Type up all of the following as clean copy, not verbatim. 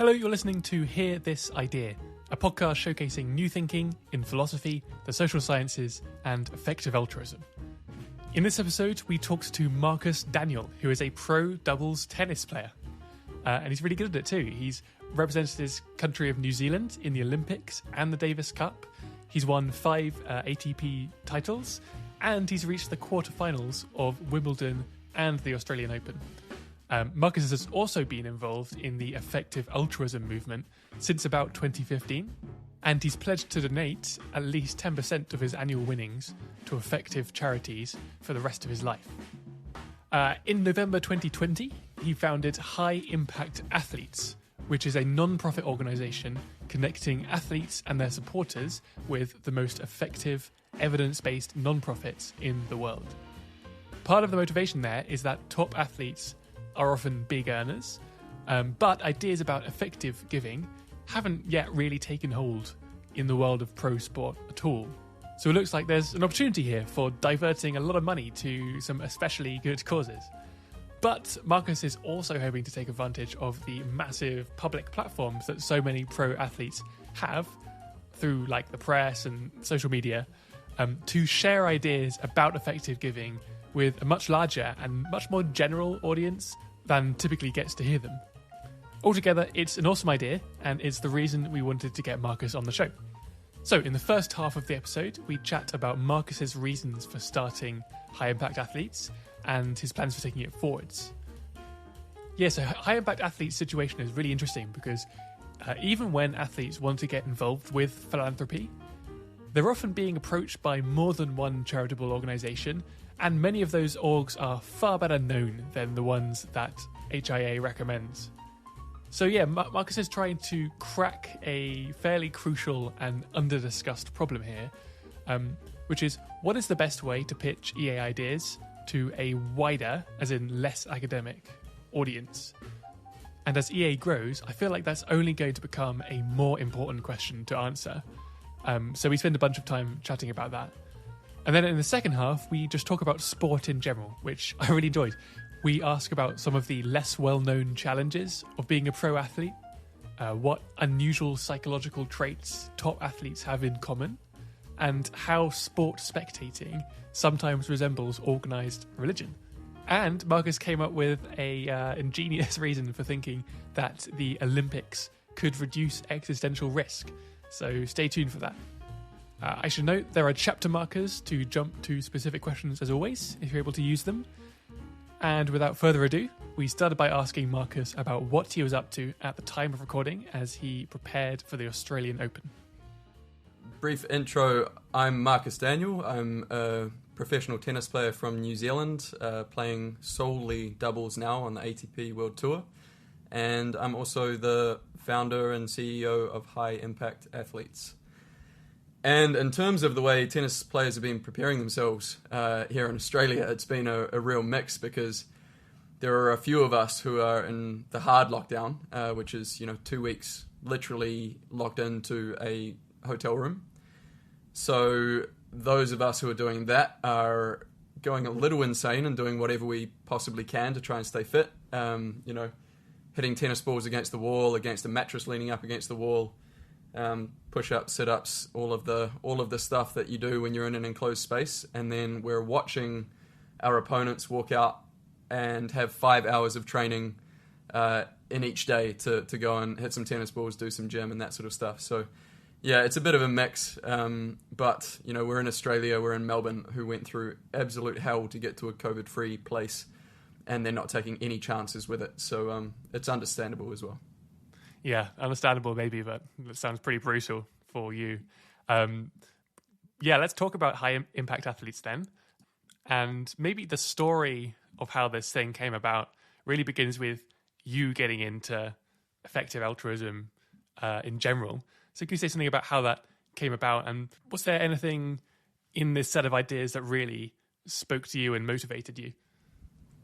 Hello, you're listening to Hear This Idea, a podcast showcasing new thinking in philosophy, the social sciences, and effective altruism. In this episode, we talked to Marcus Daniell, who is a pro doubles tennis player. And he's really good at it too. He's represented his country of New Zealand in the Olympics and the Davis Cup. He's won 5 ATP titles, and he's reached the quarterfinals of Wimbledon and the Australian Open. Marcus has also been involved in the effective altruism movement since about 2015, and he's pledged to donate at least 10% of his annual winnings to effective charities for the rest of his life. In November 2020, he founded High Impact Athletes, which is a non-profit organisation connecting athletes and their supporters with the most effective, evidence-based non-profits in the world. Part of the motivation there is that top athletes are often big earners, but ideas about effective giving haven't yet really taken hold in the world of pro sport at all. So it looks like there's an opportunity here for diverting a lot of money to some especially good causes. But Marcus is also hoping to take advantage of the massive public platforms that so many pro athletes have through like the press and social media to share ideas about effective giving with a much larger and much more general audience than typically gets to hear them. Altogether, it's an awesome idea, and it's the reason we wanted to get Marcus on the show. So, in the first half of the episode, we chat about Marcus's reasons for starting High Impact Athletes and his plans for taking it forwards. Yeah, so High Impact Athletes' situation is really interesting because even when athletes want to get involved with philanthropy, they're often being approached by more than one charitable organisation, and many of those orgs are far better known than the ones that HIA recommends. So yeah, Marcus is trying to crack a fairly crucial and under-discussed problem here, which is what is the best way to pitch EA ideas to a wider, as in less academic, audience? And as EA grows, I feel like that's only going to become a more important question to answer. So we spend a bunch of time chatting about that. And then in the second half, we just talk about sport in general, which I really enjoyed. We ask about some of the less well-known challenges of being a pro athlete, what unusual psychological traits top athletes have in common, and how sport spectating sometimes resembles organised religion. And Marcus came up with a ingenious reason for thinking that the Olympics could reduce existential risk. So stay tuned for that. I should note there are chapter markers to jump to specific questions as always, if you're able to use them. And without further ado, we started by asking Marcus about what he was up to at the time of recording as he prepared for the Australian Open. Brief intro, I'm Marcus Daniell. I'm a professional tennis player from New Zealand, playing solely doubles now on the ATP World Tour. And I'm also the founder and CEO of High Impact Athletes. And in terms of the way tennis players have been preparing themselves here in Australia, it's been a real mix because there are a few of us who are in the hard lockdown, which is 2 weeks literally locked into a hotel room. So those of us who are doing that are going a little insane and doing whatever we possibly can to try and stay fit. Hitting tennis balls against the wall, against a mattress leaning up against the wall. Push-ups, sit-ups, all of the stuff that you do when you're in an enclosed space, and then we're watching our opponents walk out and have 5 hours of training in each day to go and hit some tennis balls, do some gym, and that sort of stuff. So, yeah, it's a bit of a mix, but we're in Australia, we're in Melbourne, who went through absolute hell to get to a COVID-free place, and they're not taking any chances with it. So it's understandable as well. Yeah, understandable maybe, but it sounds pretty brutal for you. Let's talk about High Impact Athletes then. And maybe the story of how this thing came about really begins with you getting into effective altruism in general. So can you say something about how that came about, and was there anything in this set of ideas that really spoke to you and motivated you?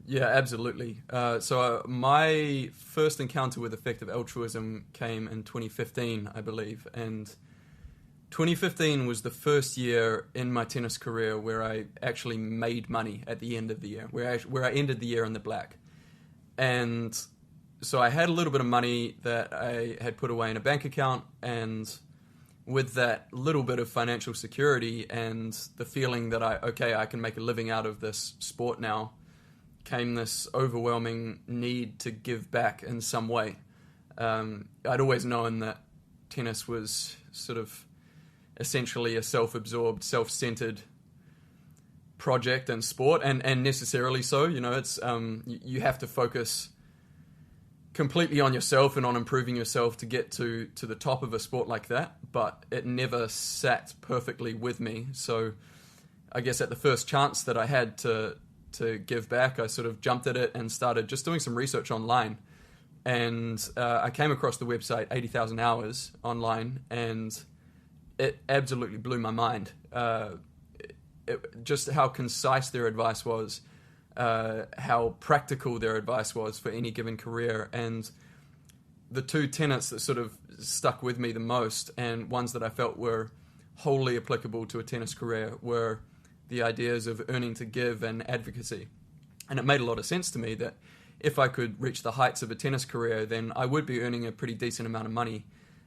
Yeah, absolutely. So my first encounter with effective altruism came in 2015, I believe. And 2015 was the first year in my tennis career where I actually made money at the end of the year, where I ended the year in the black. And so I had a little bit of money that I had put away in a bank account, and with that little bit of financial security and the feeling that I can make a living out of this sport now, came this overwhelming need to give back in some way. I'd always known that tennis was sort of essentially a self-absorbed, self-centered project and sport, and necessarily so. It's you have to focus completely on yourself and on improving yourself to get to the top of a sport like that, but it never sat perfectly with me. So I guess at the first chance that I had to give back, I sort of jumped at it and started just doing some research online. And I came across the website 80,000 Hours online, and it absolutely blew my mind. Just how concise their advice was, how practical their advice was for any given career. And the two tenets that sort of stuck with me the most, and ones that I felt were wholly applicable to a tennis career, were the ideas of earning to give and advocacy. And it made a lot of sense to me that if I could reach the heights of a tennis career, then I would be earning a pretty decent amount of money.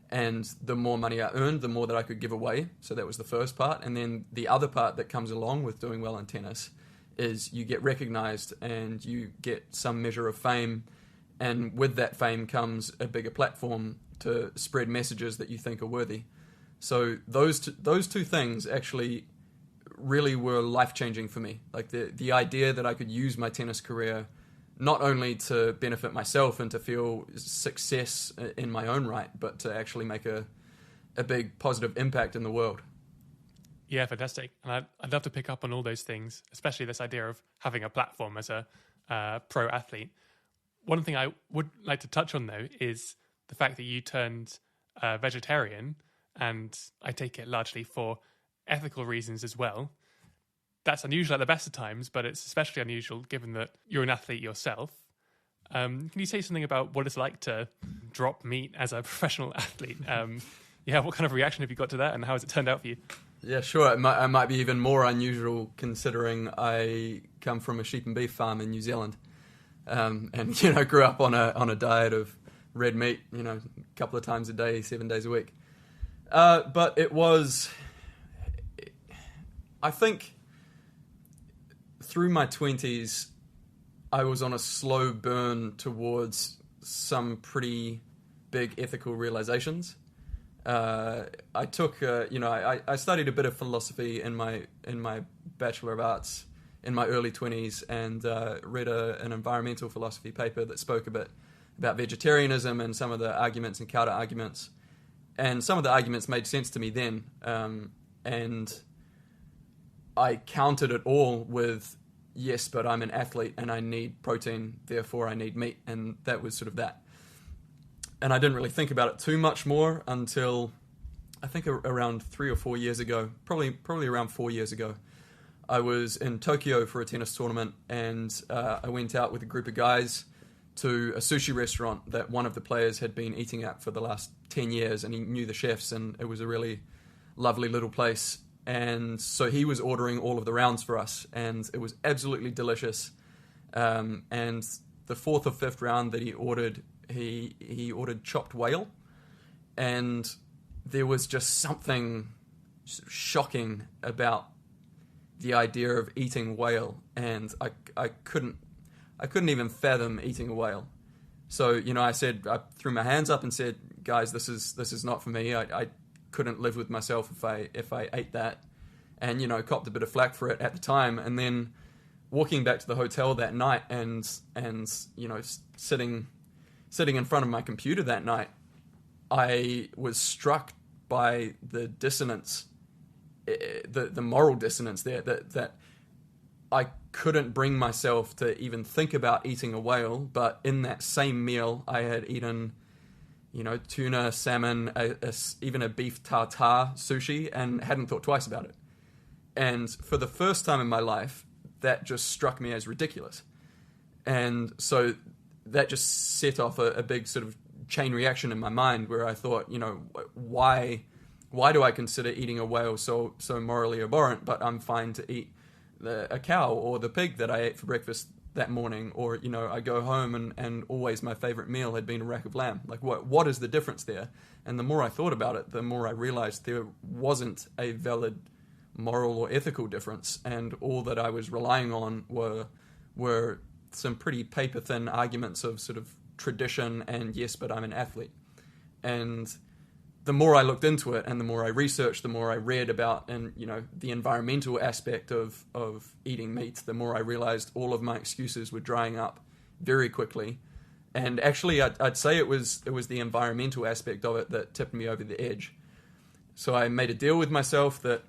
And the more money I earned, the more that I could give away. So that was the first part. And then the other part that comes along with doing well in tennis is you get recognized and you get some measure of fame. And with that fame comes a bigger platform to spread messages that you think are worthy. So those two things actually really were life-changing for me. Like the idea that I could use my tennis career not only to benefit myself and to feel success in my own right, but to actually make a big positive impact in the world. Yeah, fantastic. And I'd love to pick up on all those things, especially this idea of having a platform as a pro athlete. One thing I would like to touch on, though, is the fact that you turned vegetarian, and I take it largely for ethical reasons as well. That's unusual at the best of times, but it's especially unusual given that you're an athlete yourself. Can you say something about what it's like to drop meat as a professional athlete? What kind of reaction have you got to that, and how has it turned out for you? Yeah, sure. It might be even more unusual considering I come from a sheep and beef farm in New Zealand, and grew up on a diet of red meat, a couple of times a day, 7 days a week. But it was, I think, through my 20s, I was on a slow burn towards some pretty big ethical realizations. I took, I studied a bit of philosophy in my Bachelor of Arts in my early 20s, and read an environmental philosophy paper that spoke a bit about vegetarianism and some of the arguments and counter arguments. And some of the arguments made sense to me then, and I countered it all with, yes, but I'm an athlete and I need protein, therefore I need meat, and that was sort of that. And I didn't really think about it too much more until I think around 3 or 4 years ago, probably around 4 years ago. I was in Tokyo for a tennis tournament, and I went out with a group of guys to a sushi restaurant that one of the players had been eating at for the last 10 years, and he knew the chefs, and it was a really lovely little place. And so he was ordering all of the rounds for us, and it was absolutely delicious. And the fourth or fifth round that he ordered, he ordered chopped whale, and there was just something shocking about the idea of eating whale, and I couldn't even fathom eating a whale. So I threw my hands up and said, guys, this is not for me. I couldn't live with myself if I ate that, and copped a bit of flack for it at the time. And then walking back to the hotel that night and sitting in front of my computer that night, I was struck by the dissonance, the moral dissonance there, that I couldn't bring myself to even think about eating a whale, but in that same meal I had eaten tuna, salmon, even a beef tartare sushi, and hadn't thought twice about it. And for the first time in my life, that just struck me as ridiculous. And so that just set off a big sort of chain reaction in my mind, where I thought, why do I consider eating a whale so morally abhorrent, but I'm fine to eat a cow or the pig that I ate for breakfast that morning, or I go home and always my favorite meal had been a rack of lamb. Like what is the difference there? And the more I thought about it, the more I realized there wasn't a valid moral or ethical difference, and all that I was relying on were some pretty paper thin arguments of sort of tradition and yes, but I'm an athlete. And the more I looked into it and the more I researched, the more I read about and the environmental aspect of eating meat, the more I realized all of my excuses were drying up very quickly. And actually, I'd say it was the environmental aspect of it that tipped me over the edge. So I made a deal with myself that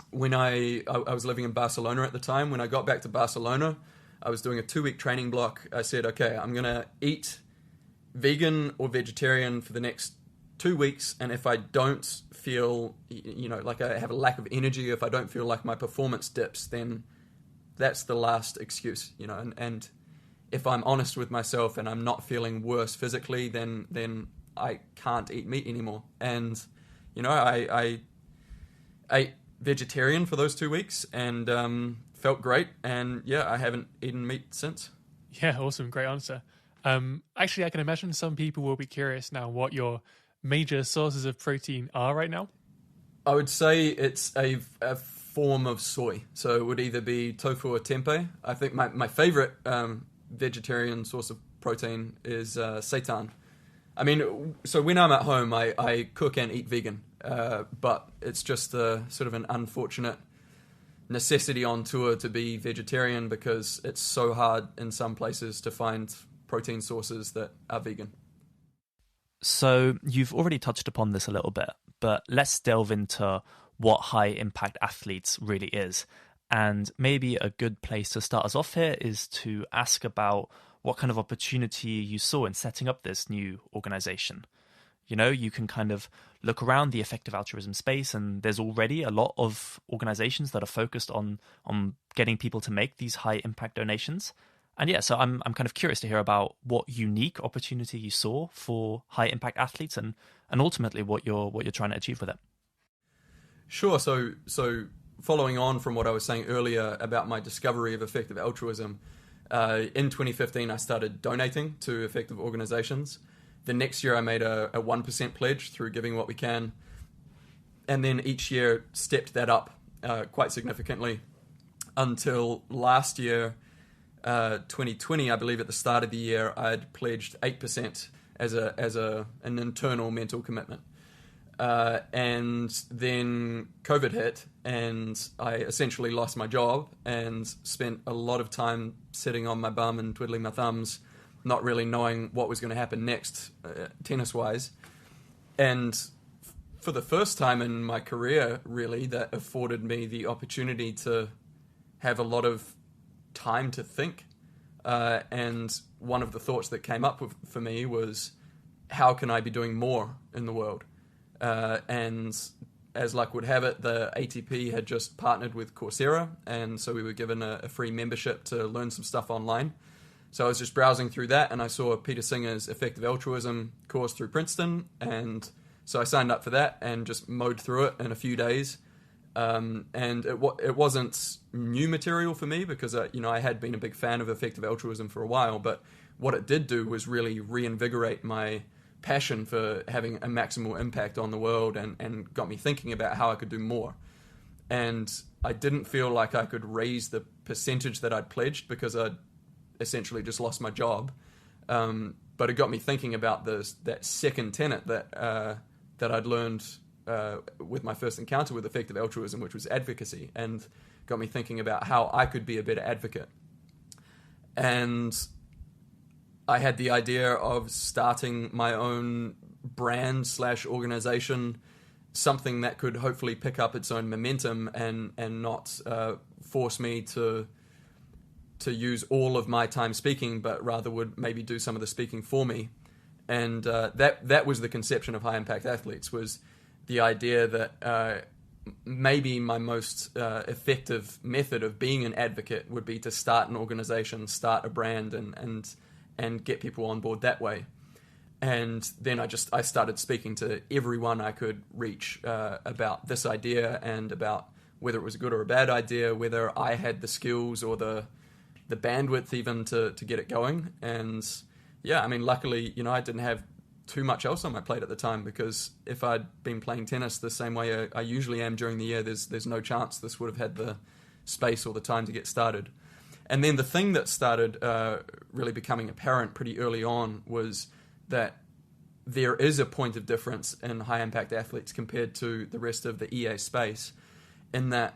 when I was living in Barcelona at the time, when I got back to Barcelona, I was doing a 2-week training block. I said, okay, I'm going to eat vegan or vegetarian for the next 2 weeks, and if I don't feel, like I have a lack of energy, if I don't feel like my performance dips, then that's the last excuse, and if I'm honest with myself and I'm not feeling worse physically, then I can't eat meat anymore. And, I ate vegetarian for those 2 weeks and felt great, and I haven't eaten meat since. Yeah, awesome. Great answer. Actually, I can imagine some people will be curious now what your major sources of protein are right now. I would say it's a form of soy. So it would either be tofu or tempeh. I think my favorite vegetarian source of protein is seitan. I mean, so when I'm at home, I cook and eat vegan, but it's just sort of an unfortunate necessity on tour to be vegetarian because it's so hard in some places to find protein sources that are vegan. So you've already touched upon this a little bit, but let's delve into what high impact athletes really is. And maybe a good place to start us off here is to ask about what kind of opportunity you saw in setting up this new organization. You can kind of look around the effective altruism space, and there's already a lot of organizations that are focused on getting people to make these high impact donations. And so I'm kind of curious to hear about what unique opportunity you saw for high impact athletes and ultimately what you're trying to achieve with it. Sure. So following on from what I was saying earlier about my discovery of effective altruism, in 2015 I started donating to effective organizations. The next year I made a 1% pledge through Giving What We Can, and then each year stepped that up quite significantly until last year. 2020, I believe at the start of the year, I'd pledged 8% as an internal mental commitment. And then COVID hit, and I essentially lost my job and spent a lot of time sitting on my bum and twiddling my thumbs, not really knowing what was going to happen next, tennis-wise. And for the first time in my career, really, that afforded me the opportunity to have a lot of time to think, and one of the thoughts that came up for me was, how can I be doing more in the world? And as luck would have it, the ATP had just partnered with Coursera, and so we were given a free membership to learn some stuff online. So I was just browsing through that, and I saw Peter Singer's Effective Altruism course through Princeton, and so I signed up for that and just mowed through it in a few days. And it wasn't new material for me because I had been a big fan of effective altruism for a while, but what it did do was really reinvigorate my passion for having a maximal impact on the world, and got me thinking about how I could do more. And I didn't feel like I could raise the percentage that I'd pledged because I'd essentially just lost my job. But it got me thinking about that second tenet that I'd learned with my first encounter with effective altruism, which was advocacy, and got me thinking about how I could be a better advocate. And I had the idea of starting my own brand / organization, something that could hopefully pick up its own momentum and not force me to use all of my time speaking, but rather would maybe do some of the speaking for me. And that was the conception of high impact athletes, was the idea that maybe my most effective method of being an advocate would be to start an organization, start a brand, and get people on board that way. And then I started speaking to everyone I could reach about this idea, and about whether it was a good or a bad idea, whether I had the skills or the the bandwidth even to get it going. And yeah, I mean, luckily, I didn't have too much else on my plate at the time, because if I'd been playing tennis the same way I usually am during the year, there's no chance this would have had the space or the time to get started. And then the thing that started really becoming apparent pretty early on was that there is a point of difference in high-impact athletes compared to the rest of the EA space, in that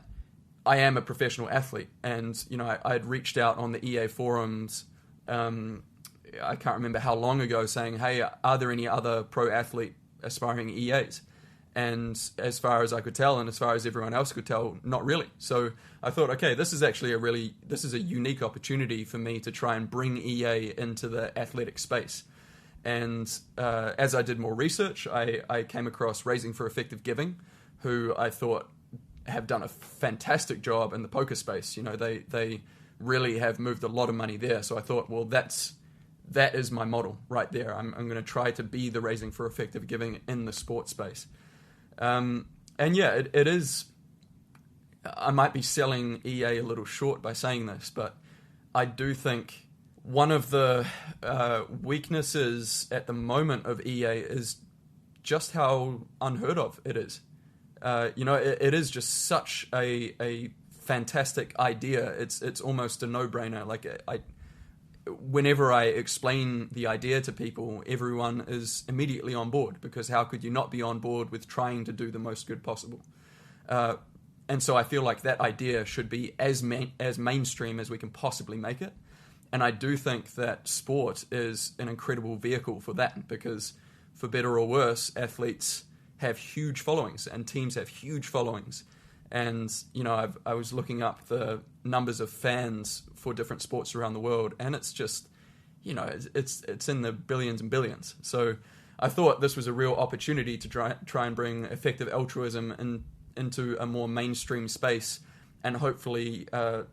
I am a professional athlete. And, I had reached out on the EA forums, I can't remember how long ago, saying, hey, are there any other pro athlete aspiring EAs? And as far as I could tell, and as far as everyone else could tell, not really. So I thought, okay, this is actually this is a unique opportunity for me to try and bring EA into the athletic space. And as I did more research, I came across Raising for Effective Giving, who I thought have done a fantastic job in the poker space. They really have moved a lot of money there. So I thought, well, that is my model right there. I'm going to try to be the Raising for Effective Giving in the sports space. And yeah, it is, I might be selling EA a little short by saying this, but I do think one of the weaknesses at the moment of EA is just how unheard of it is. It is just such a fantastic idea. It's almost a no-brainer. Like, whenever I explain the idea to people, everyone is immediately on board, because how could you not be on board with trying to do the most good possible? And so I feel like that idea should be as mainstream as we can possibly make it. And I do think that sport is an incredible vehicle for that, because for better or worse, athletes have huge followings and teams have huge followings. And, I was looking up the numbers of fans for different sports around the world, and it's just, it's in the billions and billions. So I thought this was a real opportunity to try and bring effective altruism into a more mainstream space, and hopefully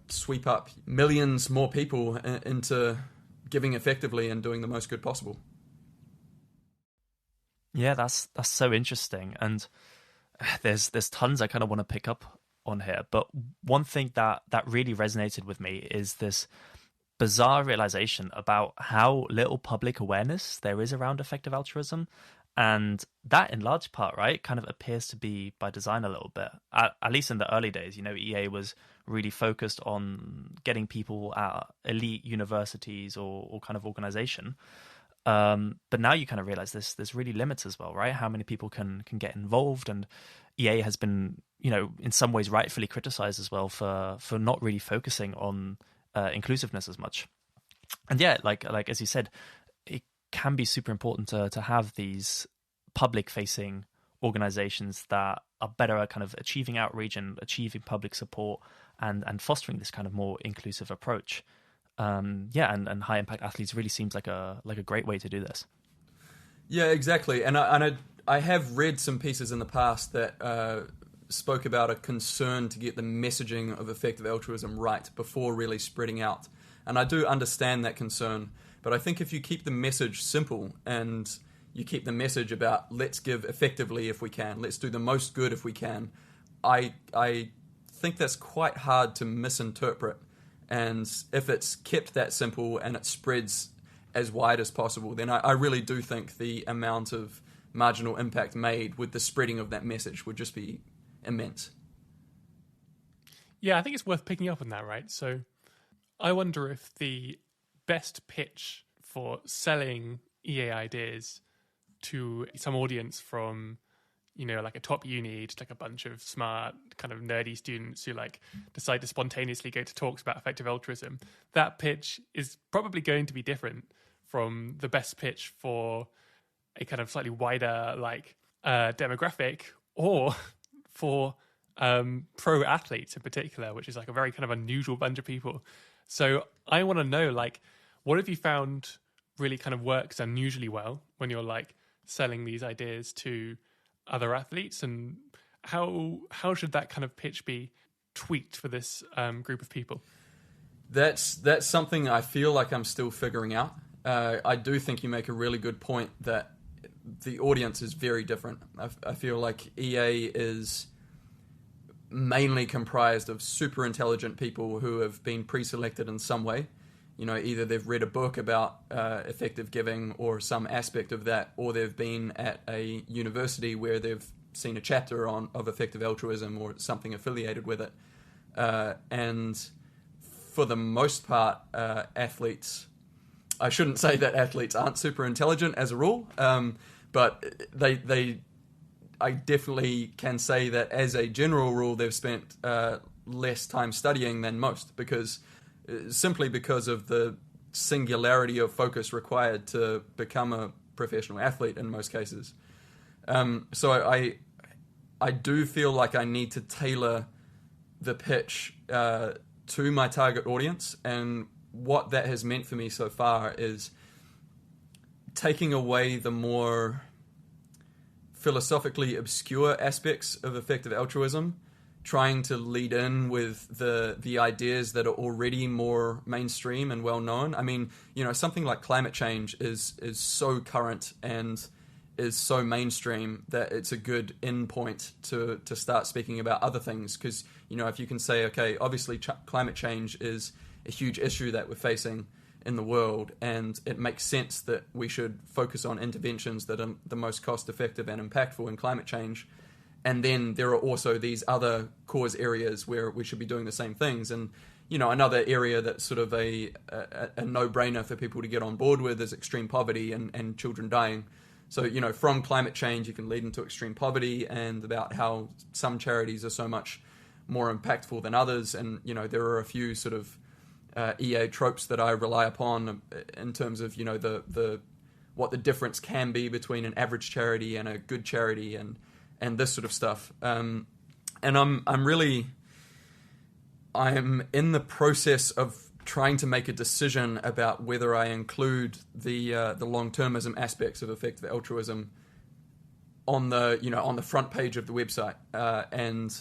sweep up millions more people into giving effectively and doing the most good possible. Yeah, that's so interesting. And there's tons I kind of want to pick up on here, but one thing that really resonated with me is this bizarre realization about how little public awareness there is around effective altruism, and that in large part, right, kind of appears to be by design a little bit. At least in the early days, EA was really focused on getting people at elite universities or kind of organization. But now you kind of realize there's really limits as well, right? How many people can get involved, and EA has been, in some ways rightfully criticized as well for not really focusing on inclusiveness as much. And yeah, like as you said, it can be super important to have these public facing organizations that are better at kind of achieving outreach and achieving public support and fostering this kind of more inclusive approach. And high impact athletes really seems like a great way to do this. Yeah, exactly. And I have read some pieces in the past that spoke about a concern to get the messaging of effective altruism right before really spreading out. And I do understand that concern, but I think if you keep the message simple and you keep the message about let's give effectively if we can, let's do the most good if we can, I think that's quite hard to misinterpret. And if it's kept that simple and it spreads as wide as possible, then I really do think the amount of marginal impact made with the spreading of that message would just be immense. Yeah, I think it's worth picking up on that, right? So I wonder if the best pitch for selling EA ideas to some audience from, like a top uni, just like a bunch of smart, kind of nerdy students who decide to spontaneously go to talks about effective altruism, that pitch is probably going to be different from the best pitch for a kind of slightly wider demographic, or for pro athletes in particular, which is a very kind of unusual bunch of people. So I want to know, what have you found really kind of works unusually well when you're selling these ideas to other athletes, and how should that kind of pitch be tweaked for this group of people? That's something I feel like I'm still figuring out. I do think you make a really good point that the audience is very different. I feel like EA is mainly comprised of super intelligent people who have been pre-selected in some way. Either they've read a book about effective giving or some aspect of that, or they've been at a university where they've seen a chapter of effective altruism or something affiliated with it. And for the most part, athletes, I shouldn't say that athletes aren't super intelligent as a rule, but I definitely can say that as a general rule, they've spent less time studying than most, simply because of the singularity of focus required to become a professional athlete in most cases. So I do feel like I need to tailor the pitch to my target audience, and what that has meant for me so far is taking away the more philosophically obscure aspects of effective altruism, trying to lead in with the ideas that are already more mainstream and well known. I mean, something like climate change is so current and is so mainstream that it's a good end point to start speaking about other things. Because, if you can say, okay, obviously climate change is a huge issue that we're facing in the world, and it makes sense that we should focus on interventions that are the most cost-effective and impactful in climate change. And then there are also these other cause areas where we should be doing the same things. And, another area that's sort of a no-brainer for people to get on board with is extreme poverty and children dying. So, from climate change, you can lead into extreme poverty and about how some charities are so much more impactful than others. And, there are a few sort of EA tropes that I rely upon in terms of, what the difference can be between an average charity and a good charity and this sort of stuff. And I'm in the process of trying to make a decision about whether I include the long-termism aspects of effective altruism on the front page of the website. And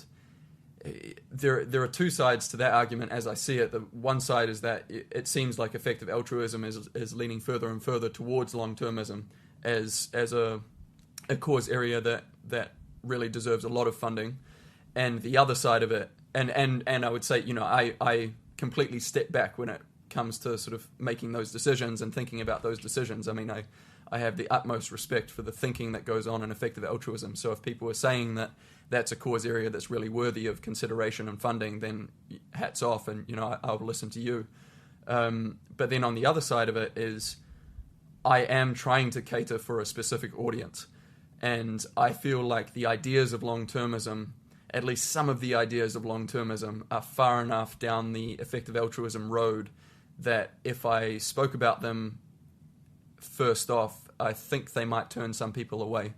there are two sides to that argument as I see it. The one side is that it seems like effective altruism is leaning further and further towards long-termism as a cause area that really deserves a lot of funding. And the other side of it, and I would say, I completely step back when it comes to sort of making those decisions and thinking about those decisions. I mean, I have the utmost respect for the thinking that goes on in effective altruism. So if people are saying that that's a cause area that's really worthy of consideration and funding, then hats off, and I'll listen to you. But then on the other side of it is, I am trying to cater for a specific audience, and I feel like the ideas of long-termism, at least some of the ideas of long-termism, are far enough down the effective altruism road that if I spoke about them first off, I think they might turn some people away.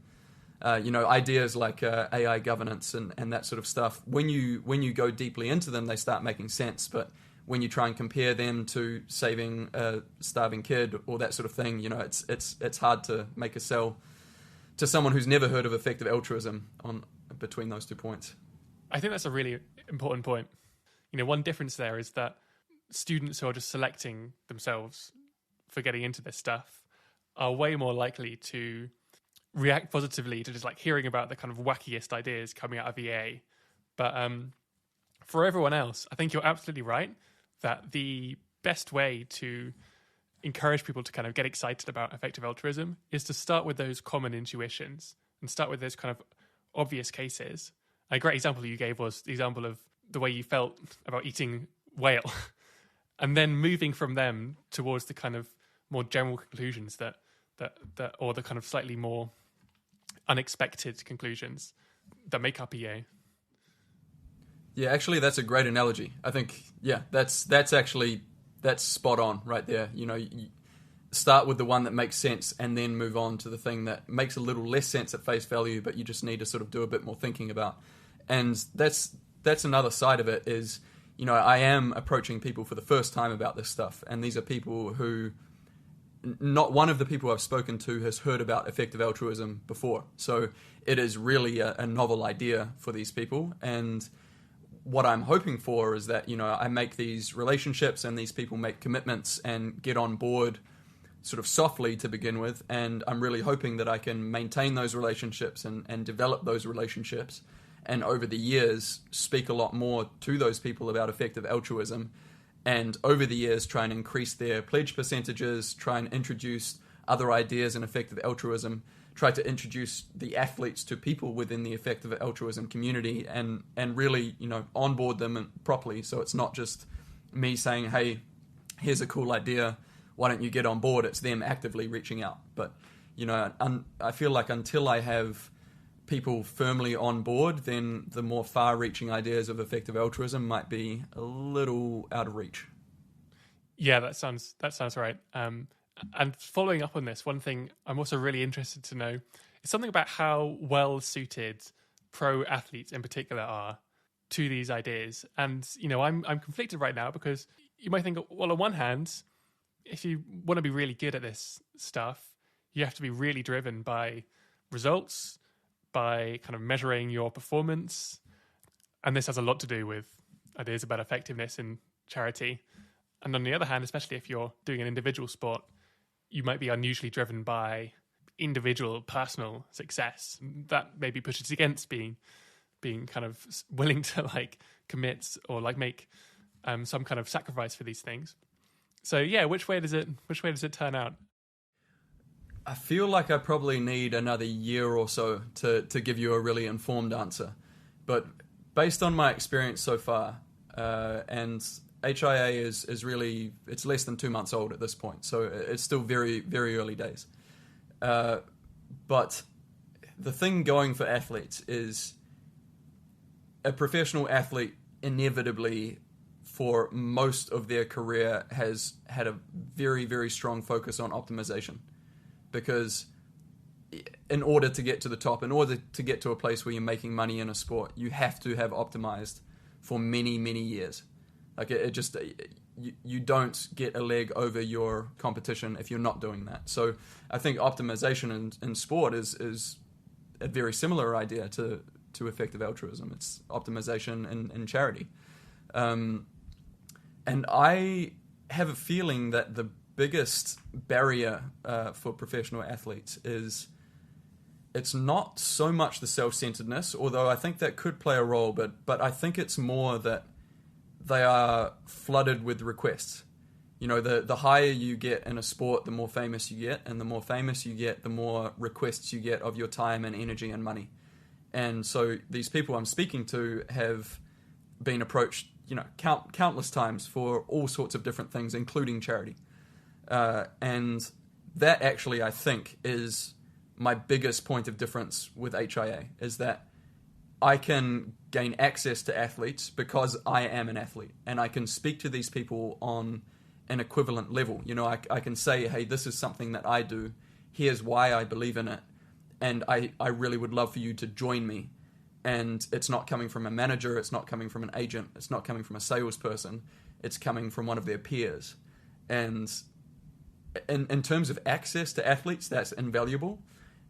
Ideas like AI governance and that sort of stuff, when you go deeply into them, they start making sense. But when you try and compare them to saving a starving kid or that sort of thing, it's hard to make a sell to someone who's never heard of effective altruism on between those 2 points. I think that's a really important point. One difference there is that students who are just selecting themselves for getting into this stuff are way more likely to react positively to just like hearing about the kind of wackiest ideas coming out of EA. But for everyone else, I think you're absolutely right that the best way to encourage people to kind of get excited about effective altruism is to start with those common intuitions and start with those kind of obvious cases. A great example you gave was the example of the way you felt about eating whale and then moving from them towards the kind of more general conclusions that or the kind of slightly more unexpected conclusions that make up EA. Yeah, actually, that's a great analogy. I think, that's spot on right there. You start with the one that makes sense and then move on to the thing that makes a little less sense at face value, but you just need to sort of do a bit more thinking about. And that's another side of it is, I am approaching people for the first time about this stuff, and these are people who not one of the people I've spoken to has heard about effective altruism before. So it is really a novel idea for these people. And what I'm hoping for is that, I make these relationships and these people make commitments and get on board sort of softly to begin with. And I'm really hoping that I can maintain those relationships and develop those relationships. and over the years speak a lot more to those people about effective altruism, and over the years try and increase their pledge percentages, try and introduce other ideas in effective altruism, try to introduce the athletes to people within the effective altruism community, and really, onboard them properly. So it's not just me saying, hey, here's a cool idea, why don't you get on board? It's them actively reaching out. But, I feel like until I have people firmly on board, then the more far-reaching ideas of effective altruism might be a little out of reach. Yeah, that sounds right. And following up on this, one thing I'm also really interested to know is something about how well suited pro athletes in particular are to these ideas. And I'm conflicted right now, because you might think, well, on one hand, if you want to be really good at this stuff, you have to be really driven by results, by kind of measuring your performance. And this has a lot to do with ideas about effectiveness in charity. And on the other hand, especially if you're doing an individual sport, you might be unusually driven by individual personal success. That maybe pushes against being kind of willing to commit or make some kind of sacrifice for these things. So yeah, which way does it turn out? I feel like I probably need another year or so to give you a really informed answer. But based on my experience so far, and HIA is really, it's less than 2 months old at this point, so it's still very, very early days. But the thing going for athletes is a professional athlete inevitably, for most of their career, has had a very, very strong focus on optimization. Because in order to get to the top, in order to get to a place where you're making money in a sport, you have to have optimized for many, many years. You don't get a leg over your competition if you're not doing that. So I think optimization in sport is a very similar idea to effective altruism. It's optimization in charity. And I have a feeling that the biggest barrier for professional athletes is, it's not so much the self-centeredness, although I think that could play a role, but I think it's more that they are flooded with requests. The higher you get in a sport, the more famous you get, and the more famous you get, the more requests you get of your time and energy and money. And so these people I'm speaking to have been approached, countless times for all sorts of different things, including charity. And that actually, I think, is my biggest point of difference with HIA, is that I can gain access to athletes because I am an athlete, and I can speak to these people on an equivalent level. I can say, hey, this is something that I do, here's why I believe in it, and I really would love for you to join me. And it's not coming from a manager, it's not coming from an agent, it's not coming from a salesperson, it's coming from one of their peers. And in terms of access to athletes, that's invaluable.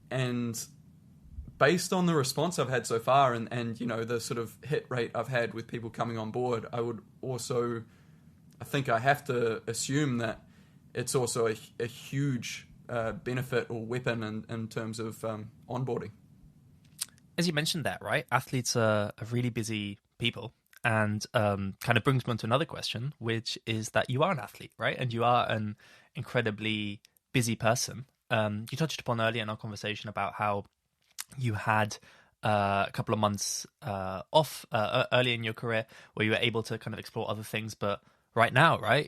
And based on the response I've had so far, and the sort of hit rate I've had with people coming on board, I think I have to assume that it's also a huge benefit or weapon in terms of onboarding. As you mentioned that, right? Athletes are really busy people, and kind of brings me on to another question, which is that you are an athlete, right? And you are an incredibly busy person. You touched upon earlier in our conversation about how you had a couple of months off early in your career where you were able to kind of explore other things, but right now, right,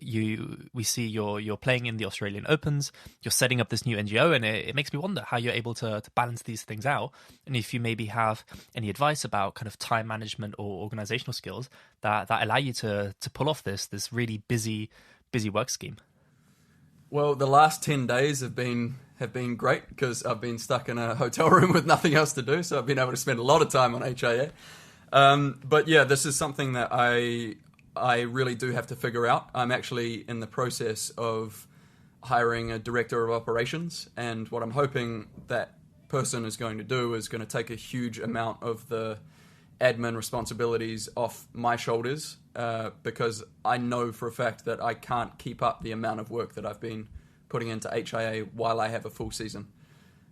we see you're playing in the Australian Opens, you're setting up this new NGO, and it makes me wonder how you're able to balance these things out, and if you maybe have any advice about kind of time management or organizational skills that allow you to pull off this really busy work scheme. Well, the last 10 days have been great because I've been stuck in a hotel room with nothing else to do, so I've been able to spend a lot of time on HIA. But yeah, this is something that I really do have to figure out. I'm actually in the process of hiring a director of operations, and what I'm hoping that person is going to do is going to take a huge amount of the admin responsibilities off my shoulders, because I know for a fact that I can't keep up the amount of work that I've been putting into HIA while I have a full season.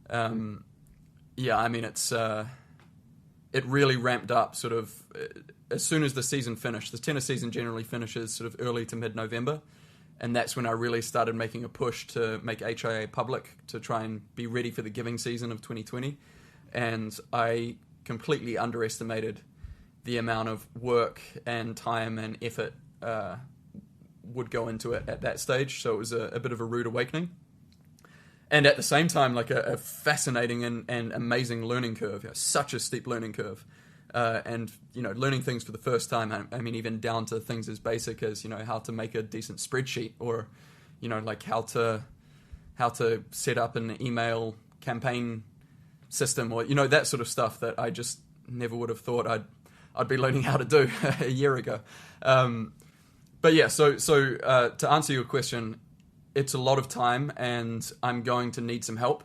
Yeah, I mean, it really ramped up sort of as soon as the season finished. The tennis season generally finishes sort of early to mid-November, and that's when I really started making a push to make HIA public to try and be ready for the giving season of 2020. And I completely underestimated the amount of work and time and effort would go into it at that stage. So it was a bit of a rude awakening. And at the same time, like a fascinating and amazing learning curve, such a steep learning curve. And, learning things for the first time, I mean, even down to things as basic as, how to make a decent spreadsheet or, like how to set up an email campaign system or, that sort of stuff that I just never would have thought I'd be learning how to do a year ago. But yeah, so to answer your question, it's a lot of time and I'm going to need some help.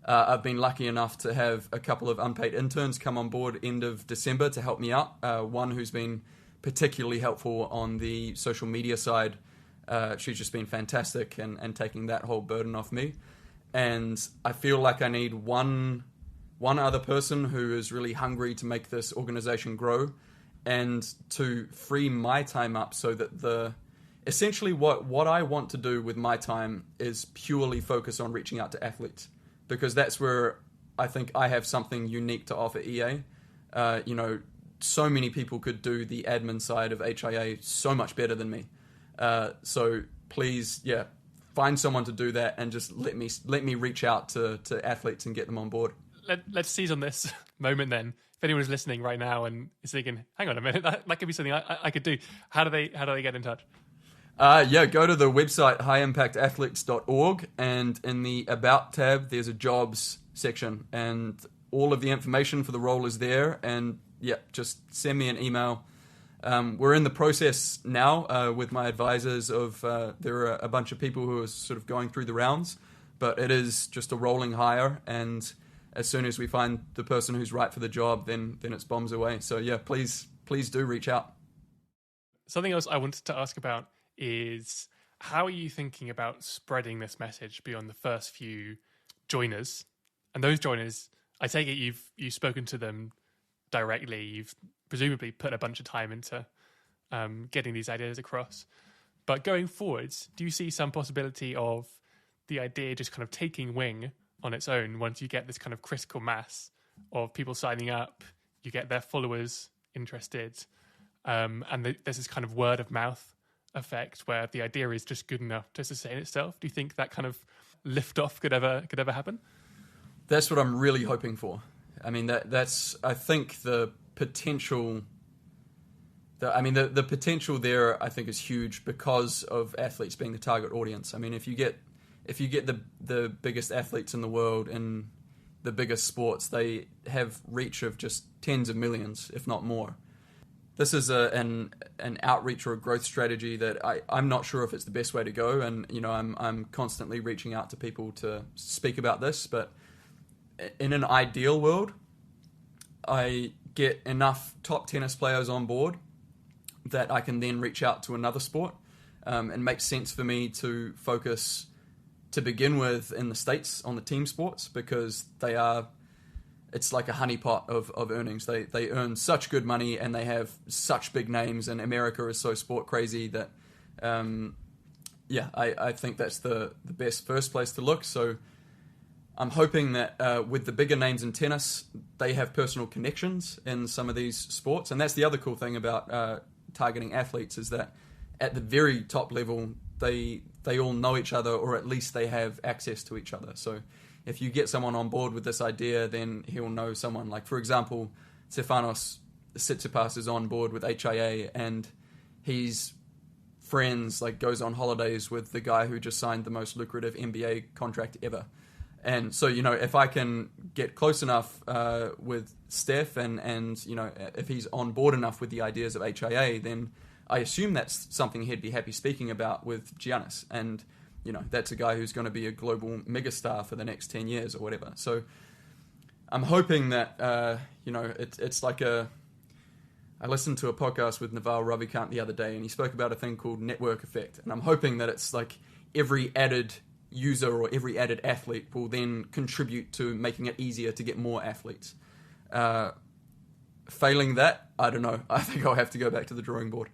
I've been lucky enough to have a couple of unpaid interns come on board end of December to help me out. One who's been particularly helpful on the social media side. She's just been fantastic and taking that whole burden off me. And I feel like I need one other person who is really hungry to make this organization grow and to free my time up so that essentially what I want to do with my time is purely focus on reaching out to athletes, because that's where I think I have something unique to offer EA. So many people could do the admin side of HIA so much better than me. So please, find someone to do that and just let me reach out to athletes and get them on board. Let's seize on this moment then. If anyone is listening right now and is thinking, hang on a minute, that could be something I could do. How do they get in touch? Go to the website highimpactathletes.org, and in the About tab, there's a jobs section, and all of the information for the role is there. And just send me an email. We're in the process now with my advisors of there are a bunch of people who are sort of going through the rounds, but it is just a rolling hire, and as soon as we find the person who's right for the job, then it's bombs away. So please do reach out. Something else I wanted to ask about is how are you thinking about spreading this message beyond the first few joiners? And those joiners, I take it you've spoken to them directly. You've presumably put a bunch of time into getting these ideas across. But going forwards, do you see some possibility of the idea just kind of taking wing on its own once you get this kind of critical mass of people signing up, you get their followers interested, and there's this kind of word of mouth effect where the idea is just good enough to sustain itself? Do you think that kind of lift off could ever happen? That's what I'm really hoping for. I mean, that's I think the potential. The potential there, I think, is huge because of athletes being the target audience. I mean, if you get the biggest athletes in the world in the biggest sports, they have reach of just tens of millions, if not more. This is an outreach or a growth strategy that I'm not sure if it's the best way to go, and I'm constantly reaching out to people to speak about this. But in an ideal world, I get enough top tennis players on board that I can then reach out to another sport. It makes sense for me to focus to begin with in the States on the team sports because it's like a honeypot of earnings. They earn such good money and they have such big names, and America is so sport crazy that I think that's the best first place to look. So I'm hoping that with the bigger names in tennis, they have personal connections in some of these sports. And that's the other cool thing about targeting athletes is that at the very top level, they all know each other, or at least they have access to each other. So if you get someone on board with this idea, then he'll know someone. Like, for example, Stefanos Tsitsipas is on board with HIA, and he's friends, like goes on holidays with the guy who just signed the most lucrative NBA contract ever. And so, if I can get close enough with Steph and if he's on board enough with the ideas of HIA, then I assume that's something he'd be happy speaking about with Giannis. And, that's a guy who's going to be a global megastar for the next 10 years or whatever. So I'm hoping that, it's like I listened to a podcast with Naval Ravikant the other day, and he spoke about a thing called network effect. And I'm hoping that it's like every added user or every added athlete will then contribute to making it easier to get more athletes. failing that, I don't know. I think I'll have to go back to the drawing board.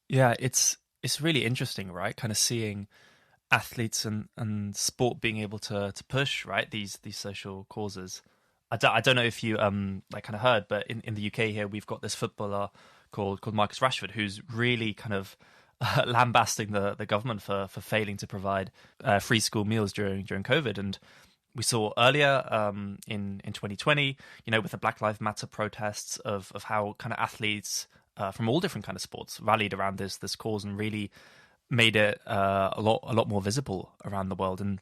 Yeah, it's really interesting, right? Kind of seeing athletes and sport being able to push, right, these social causes. I don't know if you like kind of heard, but in the UK here we've got this footballer called Marcus Rashford, who's really kind of lambasting the government for failing to provide free school meals during COVID. And we saw earlier in 2020, with the Black Lives Matter protests of how kind of athletes from all different kind of sports rallied around this cause and really made it a lot more visible around the world. And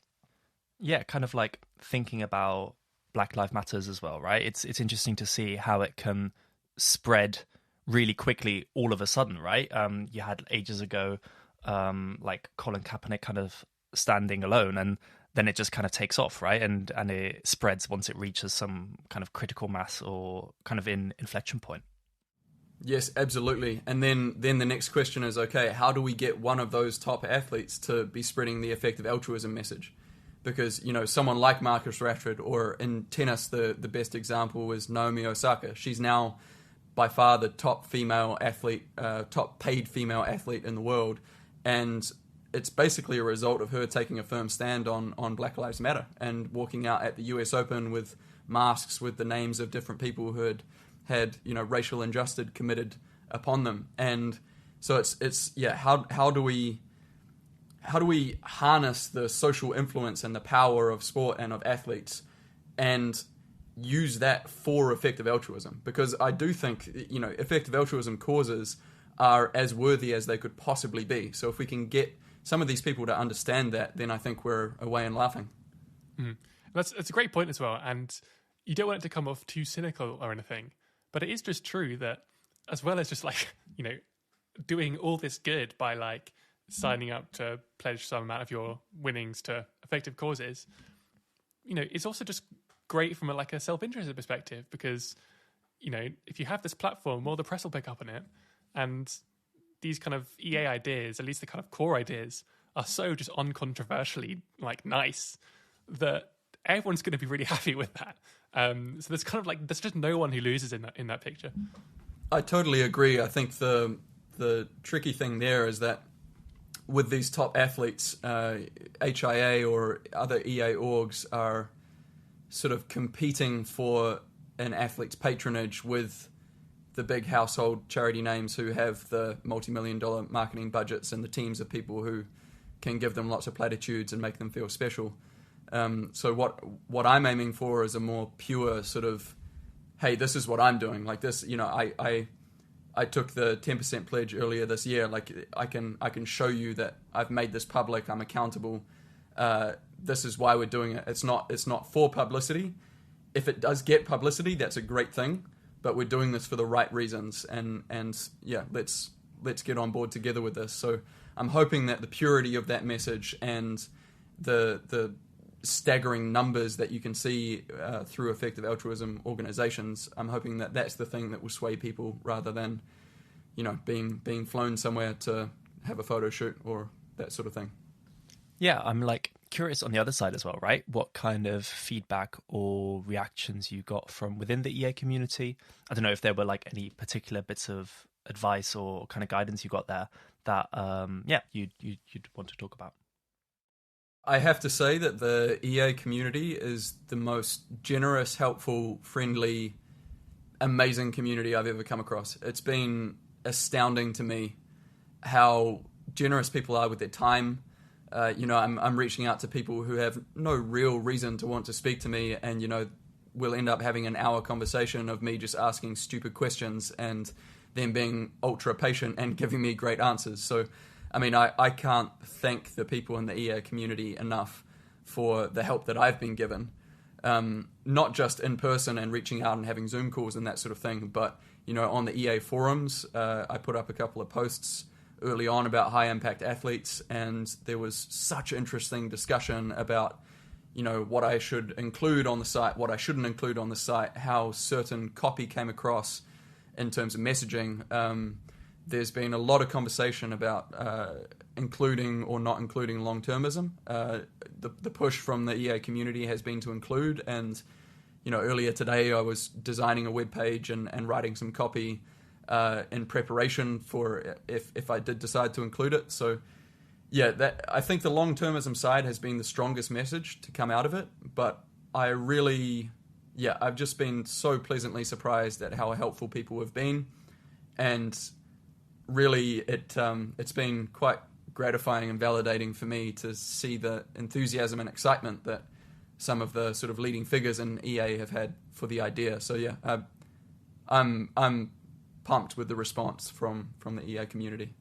yeah, kind of like thinking about Black Lives Matters as well, right? It's interesting to see how it can spread really quickly all of a sudden, right? You had ages ago, like Colin Kaepernick kind of standing alone, and then it just kind of takes off, right? And it spreads once it reaches some kind of critical mass or kind of inflection point. Yes, absolutely. And then the next question is, okay, how do we get one of those top athletes to be spreading the effective altruism message? Because, someone like Marcus Rashford, or in tennis, the best example is Naomi Osaka. She's now by far the top female athlete, top paid female athlete in the world. And it's basically a result of her taking a firm stand on Black Lives Matter and walking out at the US Open with masks with the names of different people who had racial injustice committed upon them. And so how do we harness the social influence and the power of sport and of athletes and use that for effective altruism? Because I do think effective altruism causes are as worthy as they could possibly be. So if we can get some of these people to understand that, then I think we're away and laughing. That's a great point as well. And you don't want it to come off too cynical or anything, but it is just true that as well as just like, doing all this good by like signing up to pledge some amount of your winnings to effective causes, it's also just great from a self-interested perspective, because, if you have this platform, more the press will pick up on it. And these kind of EA ideas, at least the kind of core ideas, are so just uncontroversially nice that everyone's going to be really happy with that. So there's kind of there's just no one who loses in that picture. I totally agree. I think the tricky thing there is that with these top athletes, HIA or other EA orgs are sort of competing for an athlete's patronage with the big household charity names who have the multi-million-dollar marketing budgets and the teams of people who can give them lots of platitudes and make them feel special. So what I'm aiming for is a more pure sort of, hey, this is what I'm doing. Like this, I took the 10% pledge earlier this year. Like I can show you that I've made this public. I'm accountable. This is why we're doing it. It's not for publicity. If it does get publicity, that's a great thing. But we're doing this for the right reasons, and yeah, let's get on board together with this. So I'm hoping that the purity of that message and the staggering numbers that you can see through effective altruism organizations, I'm hoping that that's the thing that will sway people rather than, being flown somewhere to have a photo shoot or that sort of thing. Yeah, I'm curious on the other side as well, right? What kind of feedback or reactions you got from within the EA community? I don't know if there were any particular bits of advice or kind of guidance you got there that you'd want to talk about. I have to say that the EA community is the most generous, helpful, friendly, amazing community I've ever come across. It's been astounding to me how generous people are with their time. I'm reaching out to people who have no real reason to want to speak to me, and we'll end up having an hour conversation of me just asking stupid questions and them being ultra patient and giving me great answers. So I can't thank the people in the EA community enough for the help that I've been given, not just in person and reaching out and having Zoom calls and that sort of thing, but on the EA forums. I put up a couple of posts early on about high impact athletes, and there was such interesting discussion about what I should include on the site, what I shouldn't include on the site, how certain copy came across in terms of messaging. There's been a lot of conversation about including or not including long-termism. The push from the EA community has been to include, and earlier today I was designing a web page and writing some copy in preparation for if I did decide to include it. So yeah, I think the long-termism side has been the strongest message to come out of it, but I've just been so pleasantly surprised at how helpful people have been, and really it's been quite gratifying and validating for me to see the enthusiasm and excitement that some of the sort of leading figures in EA have had for the idea. So yeah, I'm pumped with the response from the EA community.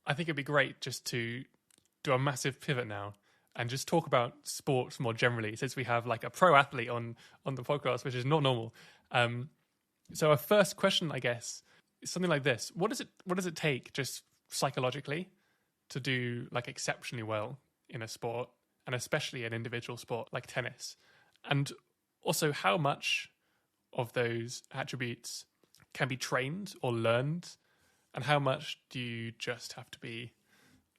I think it'd be great just to do a massive pivot now and just talk about sports more generally, since we have like a pro athlete on the podcast, which is not normal. So our first question, I guess, is something like this: What does it take, just psychologically, to do like exceptionally well in a sport, and especially an individual sport like tennis? And also, how much of those attributes can be trained or learned, and how much do you just have to be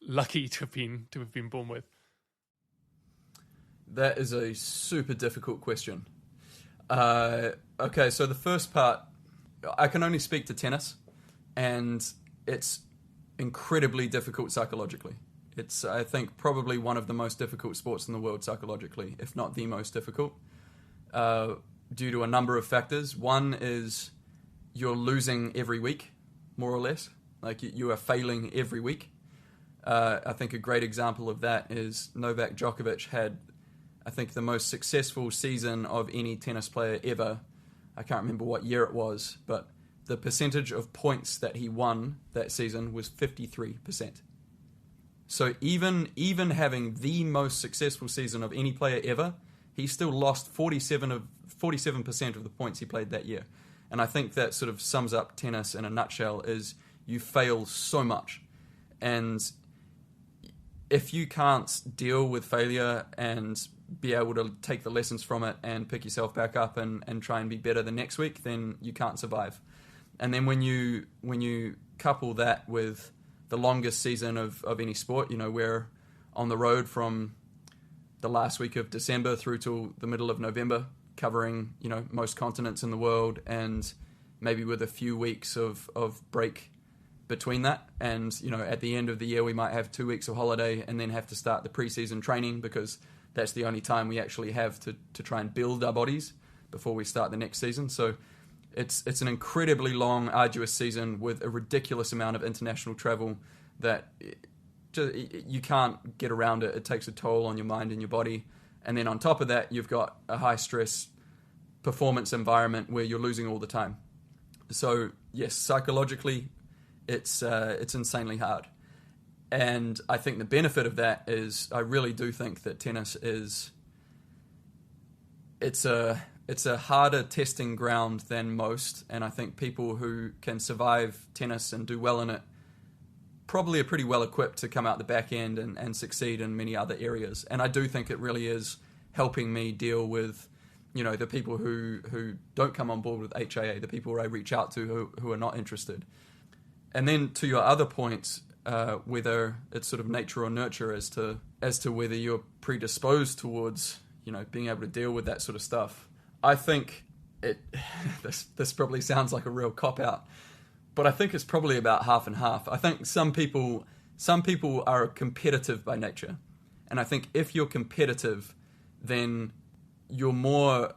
lucky to have been born with? That is a super difficult question. Okay, so the first part, I can only speak to tennis, and it's incredibly difficult psychologically. It's, I think, probably one of the most difficult sports in the world psychologically, if not the most difficult, due to a number of factors. One is you're losing every week, more or less. Like, you are failing every week. I think a great example of that is Novak Djokovic had, I think, the most successful season of any tennis player ever. I can't remember what year it was, but the percentage of points that he won that season was 53%. So even having the most successful season of any player ever, he still lost 47% of the points he played that year. And I think that sort of sums up tennis in a nutshell, is you fail so much. And if you can't deal with failure and be able to take the lessons from it and pick yourself back up and try and be better the next week, then you can't survive. And then when you couple that with the longest season of any sport, we're on the road from the last week of December through till the middle of November, covering, most continents in the world, and maybe with a few weeks of break between that. And, at the end of the year, we might have 2 weeks of holiday and then have to start the preseason training, because that's the only time we actually have to try and build our bodies before we start the next season. So it's an incredibly long, arduous season with a ridiculous amount of international travel that you can't get around it. It takes a toll on your mind and your body. And then on top of that, you've got a high-stress performance environment where you're losing all the time. So yes, psychologically, it's insanely hard. And I think the benefit of that is, I really do think that tennis is, it's a harder testing ground than most, and I think people who can survive tennis and do well in it probably are pretty well equipped to come out the back end and succeed in many other areas. And I do think it really is helping me deal with, the people who don't come on board with HIA, the people I reach out to who are not interested. And then to your other point, whether it's sort of nature or nurture as to whether you're predisposed towards, being able to deal with that sort of stuff. I think this probably sounds like a real cop-out, but I think it's probably about half and half. I think some people are competitive by nature. And I think if you're competitive, then you're more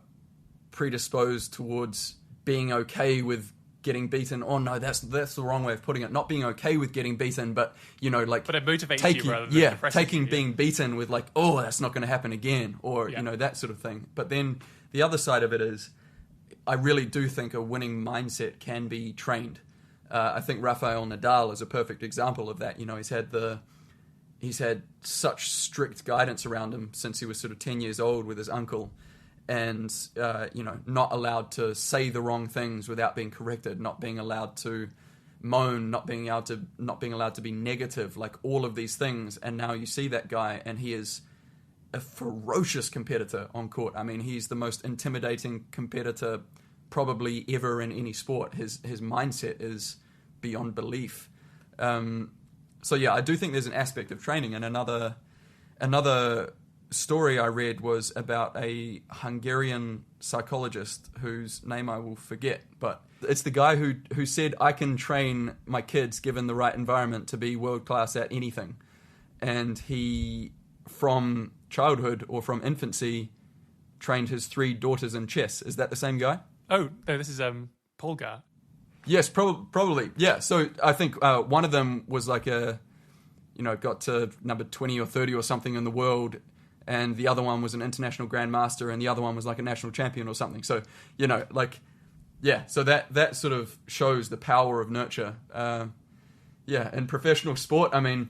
predisposed towards being okay with getting beaten. Oh no, that's the wrong way of putting it. Not being okay with getting beaten, but but it motivates you rather than taking being beaten with like, oh, that's not going to happen again, or that sort of thing. But then the other side of it is, I really do think a winning mindset can be trained. I think Rafael Nadal is a perfect example of that. He's had such strict guidance around him since he was sort of 10 years old with his uncle. And, not allowed to say the wrong things without being corrected, not being allowed to moan, not being allowed to be negative, like all of these things. And now you see that guy, and he is a ferocious competitor on court. I mean, he's the most intimidating competitor probably ever in any sport. His mindset is beyond belief. So yeah, I do think there's an aspect of training, and another story I read was about a Hungarian psychologist whose name I will forget, but it's the guy who said, I can train my kids, given the right environment, to be world-class at anything. And he, from childhood or from infancy, trained his 3 daughters in chess. Is that the same guy? Oh, no, this is Polgar. Yes, probably. Yeah, so I think one of them was like got to number 20 or 30 or something in the world, and the other one was an international grandmaster, and the other one was like a national champion or something. So, so that sort of shows the power of nurture. In professional sport, I mean,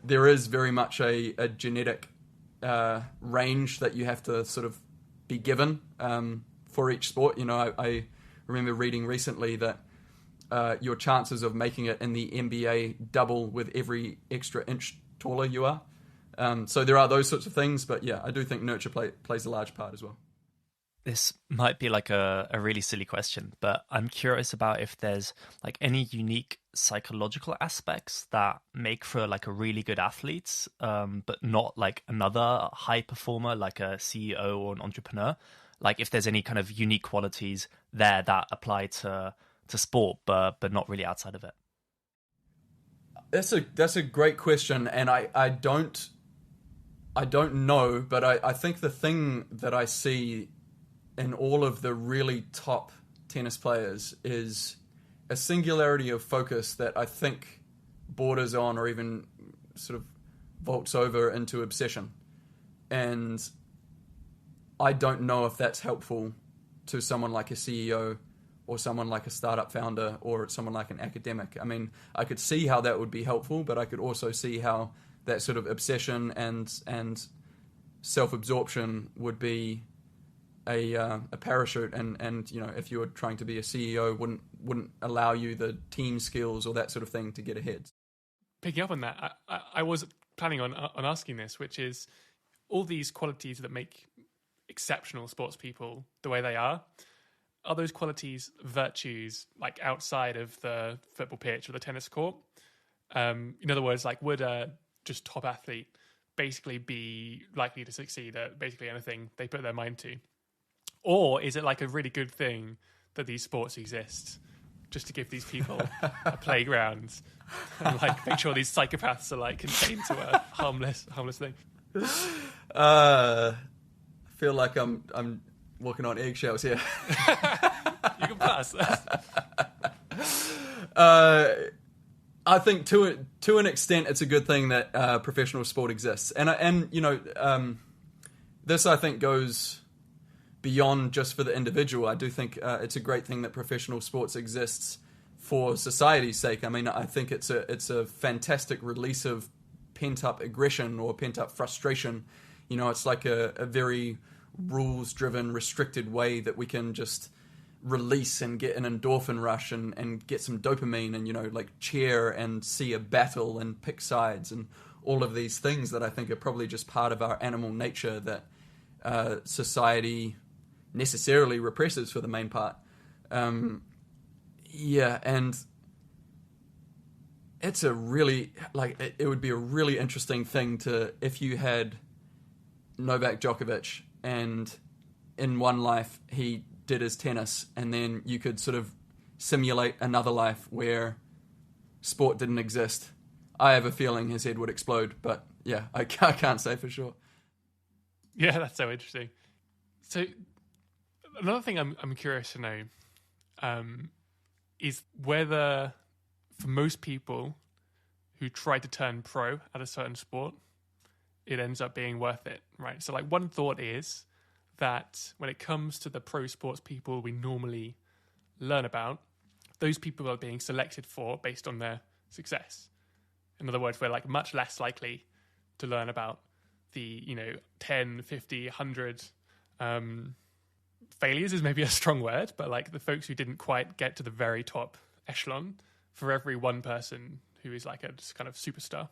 there is very much a genetic range that you have to sort of be given for each sport. I remember reading recently that your chances of making it in the NBA double with every extra inch taller you are. So there are those sorts of things, but yeah, I do think nurture plays a large part as well. This might be like a really silly question, but I'm curious about if there's like any unique psychological aspects that make for like a really good athlete, but not like another high performer, like a CEO or an entrepreneur. Like if there's any kind of unique qualities there that apply to sport, but not really outside of it. That's a great question, and I don't know, but I think the thing that I see in all of the really top tennis players is a singularity of focus that I think borders on or even sort of vaults over into obsession. And I don't know if that's helpful to someone like a CEO or someone like a startup founder or someone like an academic. I mean, I could see how that would be helpful, but I could also see how that sort of obsession and self-absorption would be a parachute, and if you were trying to be a CEO, wouldn't allow you the team skills or that sort of thing to get ahead. Picking up on that, I was planning on asking this, which is all these qualities that make exceptional sports people the way they are those qualities virtues like outside of the football pitch or the tennis court? In other words, like would a just top athlete basically be likely to succeed at basically anything they put their mind to? Or is it like a really good thing that these sports exist just to give these people a playground and like make sure these psychopaths are like contained to a harmless thing? I feel like I'm walking on eggshells here. You can pass. I think to an extent it's a good thing that professional sport exists, and this I think goes beyond just for the individual. I do think it's a great thing that professional sports exists for society's sake. I mean, I think it's a fantastic release of pent up aggression or pent up frustration. It's like a very rules driven, restricted way that we can just release and get an endorphin rush and get some dopamine and like cheer and see a battle and pick sides and all of these things that I think are probably just part of our animal nature that society necessarily represses for the main part. And it's a really it would be a really interesting thing to if you had Novak Djokovic and in one life he did his tennis, and then you could sort of simulate another life where sport didn't exist. I have a feeling his head would explode, but yeah, I can't say for sure. Yeah, that's so interesting. So another thing I'm curious to know is whether for most people who try to turn pro at a certain sport, it ends up being worth it, right? So like one thought is that when it comes to the pro sports people we normally learn about, those people are being selected for based on their success. In other words, we're like much less likely to learn about the 10, 50, 100 failures is maybe a strong word, but like the folks who didn't quite get to the very top echelon for every one person who is like a just kind of superstar.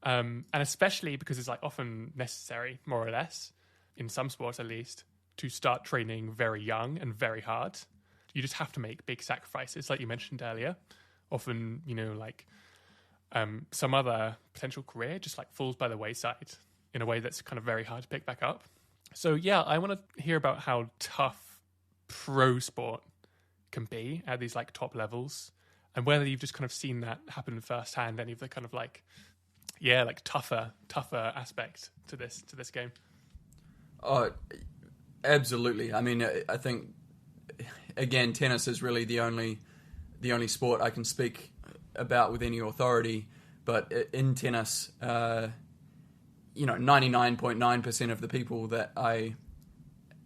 And especially because it's like often necessary, more or less, in some sports at least, to start training very young and very hard. You just have to make big sacrifices, like you mentioned earlier. Often, some other potential career just like falls by the wayside in a way that's kind of very hard to pick back up. So yeah, I want to hear about how tough pro sport can be at these like top levels, and whether you've just kind of seen that happen firsthand, any of the kind of like tougher aspect to this game. Oh, absolutely. I mean, I think again, tennis is really the only sport I can speak about with any authority. But in tennis, 99.9% of the people that I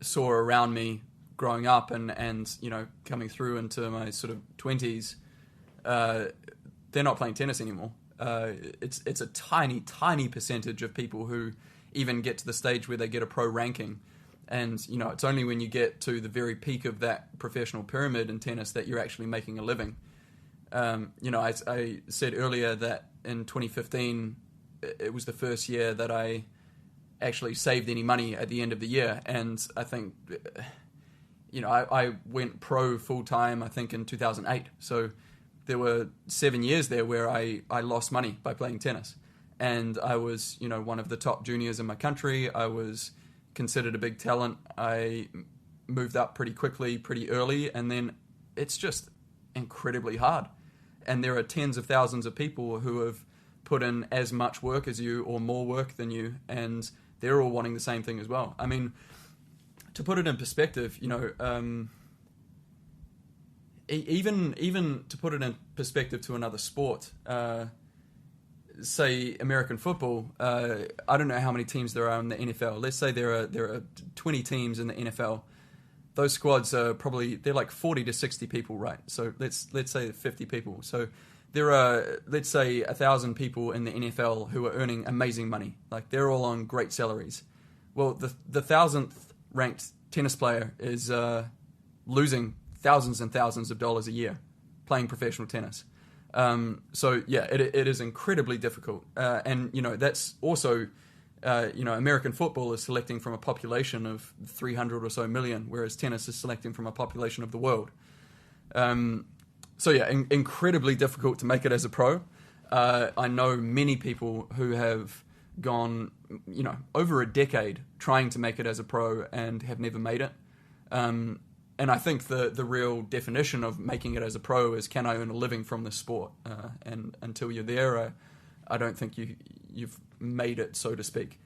saw around me growing up and coming through into my sort of 20s, they're not playing tennis anymore. It's a tiny percentage of people who even get to the stage where they get a pro ranking. And, it's only when you get to the very peak of that professional pyramid in tennis that you're actually making a living. I said earlier that in 2015, it was the first year that I actually saved any money at the end of the year. And I think, I went pro full-time, I think, in 2008. So there were 7 years there where I lost money by playing tennis. And I was, one of the top juniors in my country. I was considered a big talent. I moved up pretty quickly, pretty early, and then it's just incredibly hard. And there are tens of thousands of people who have put in as much work as you or more work than you, and they're all wanting the same thing as well. I mean, to put it in perspective, even to put it in perspective to another sport, say American football, I don't know how many teams there are in the NFL. Let's say there are 20 teams in the NFL. Those squads are they're like 40 to 60 people, right? So let's say 50 people. So there are, let's say, 1,000 people in the NFL who are earning amazing money. Like, they're all on great salaries. Well, the 1,000th ranked tennis player is losing thousands and thousands of dollars a year playing professional tennis. So yeah, it is incredibly difficult. And, that's also, American football is selecting from a population of 300 or so million, whereas tennis is selecting from a population of the world. So yeah, incredibly difficult to make it as a pro. I know many people who have gone, over a decade trying to make it as a pro and have never made it. And I think the real definition of making it as a pro is, can I earn a living from this sport? And until you're there, I don't think you've made it, so to speak.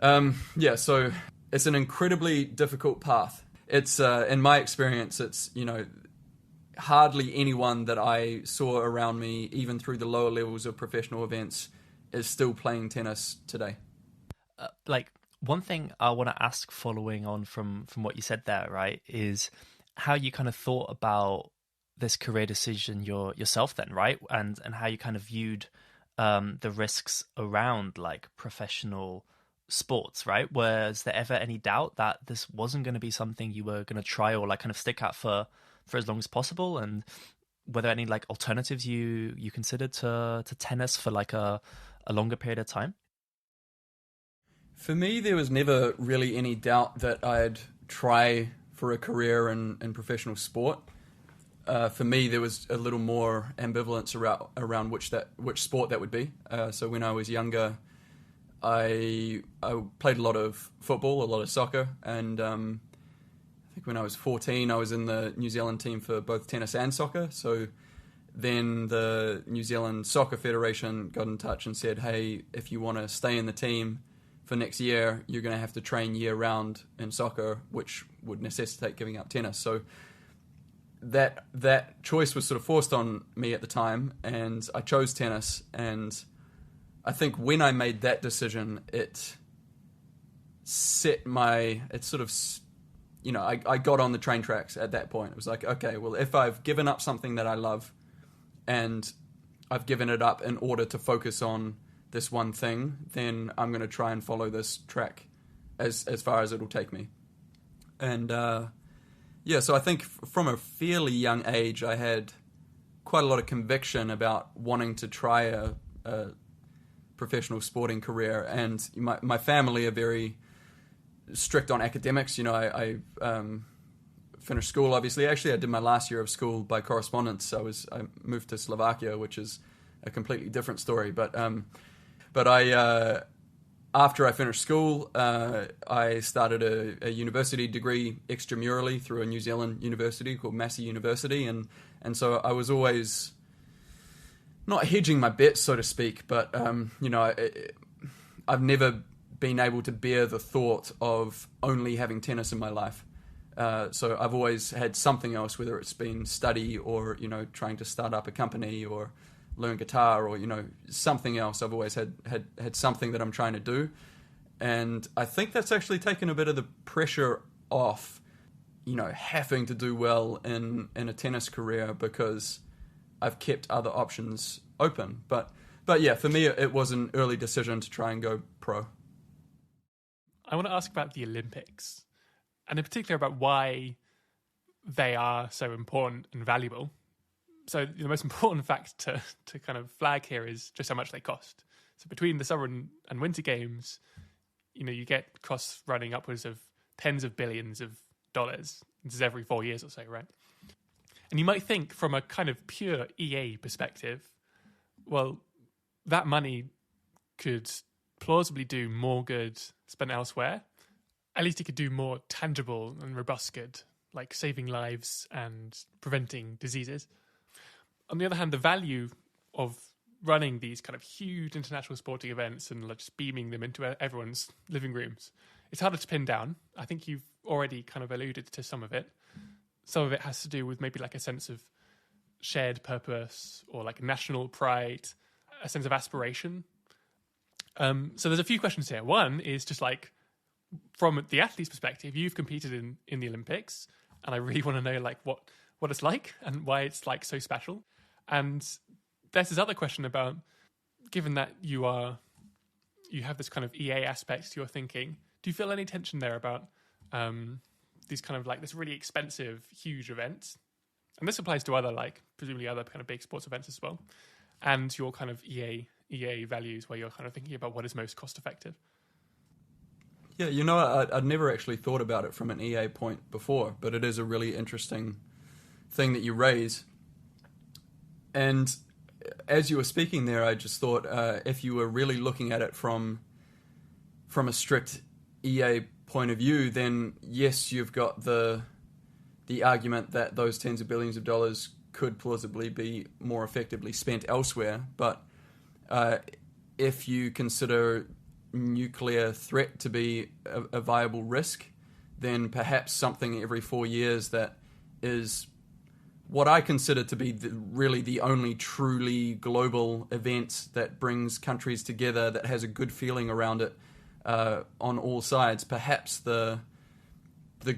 So it's an incredibly difficult path. It's in my experience, it's hardly anyone that I saw around me, even through the lower levels of professional events, is still playing tennis today. One thing I want to ask, following on from what you said there, right, is how you kind of thought about this career decision yourself then, right? And how you kind of viewed the risks around like professional sports, right? Was there ever any doubt that this wasn't going to be something you were going to try or like kind of stick at for as long as possible? And were there any like alternatives you considered to tennis for like a longer period of time? For me, there was never really any doubt that I'd try for a career in professional sport. For me, there was a little more ambivalence around which sport that would be. So when I was younger, I played a lot of football, a lot of soccer, and I think when I was 14, I was in the New Zealand team for both tennis and soccer. So then the New Zealand Soccer Federation got in touch and said, hey, if you want to stay in the team for next year, you're going to have to train year-round in soccer, which would necessitate giving up tennis. So that choice was sort of forced on me at the time, and I chose tennis. And I think when I made that decision, I got on the train tracks at that point. It was like, okay, well, if I've given up something that I love and I've given it up in order to focus on this one thing, then I'm going to try and follow this track as far as it'll take me. And so I think from a fairly young age, I had quite a lot of conviction about wanting to try a professional sporting career. And my family are very strict on academics. I finished school, obviously. Actually, I did my last year of school by correspondence. I moved to Slovakia, which is a completely different story. But I after I finished school, I started a university degree extramurally through a New Zealand university called Massey University, and so I was always not hedging my bets, so to speak, but I've never been able to bear the thought of only having tennis in my life. So I've always had something else, whether it's been study or, trying to start up a company or learn guitar or, something else. I've always had something that I'm trying to do. And I think that's actually taken a bit of the pressure off, having to do well in a tennis career, because I've kept other options open. But yeah, for me, it was an early decision to try and go pro. I want to ask about the Olympics, and in particular about why they are so important and valuable. So the most important fact to kind of flag here is just how much they cost. So between the summer and winter games, you get costs running upwards of tens of billions of dollars. This is every 4 years or so, right? And you might think from a kind of pure EA perspective, well, that money could plausibly do more good spent elsewhere. At least it could do more tangible and robust good, like saving lives and preventing diseases. On the other hand, the value of running these kind of huge international sporting events and just beaming them into everyone's living rooms, it's harder to pin down. I think you've already kind of alluded to some of it. Some of it has to do with maybe like a sense of shared purpose or like national pride, a sense of aspiration. So there's a few questions here. One is just like, from the athlete's perspective, you've competed in the Olympics, and I really want to know like what it's like and why it's like so special. And there's this other question about, given that you have this kind of EA aspect to your thinking, do you feel any tension there about these kind of like this really expensive, huge events? And this applies to presumably other kind of big sports events as well, and your kind of EA values, where you're kind of thinking about what is most cost effective. Yeah, I'd never actually thought about it from an EA point before, but it is a really interesting thing that you raise. And as you were speaking there, I just thought, if you were really looking at it from a strict EA point of view, then yes, you've got the argument that those tens of billions of dollars could plausibly be more effectively spent elsewhere. But if you consider nuclear threat to be a viable risk, then perhaps something every 4 years that is what I consider to be really the only truly global event that brings countries together, that has a good feeling around it on all sides. Perhaps the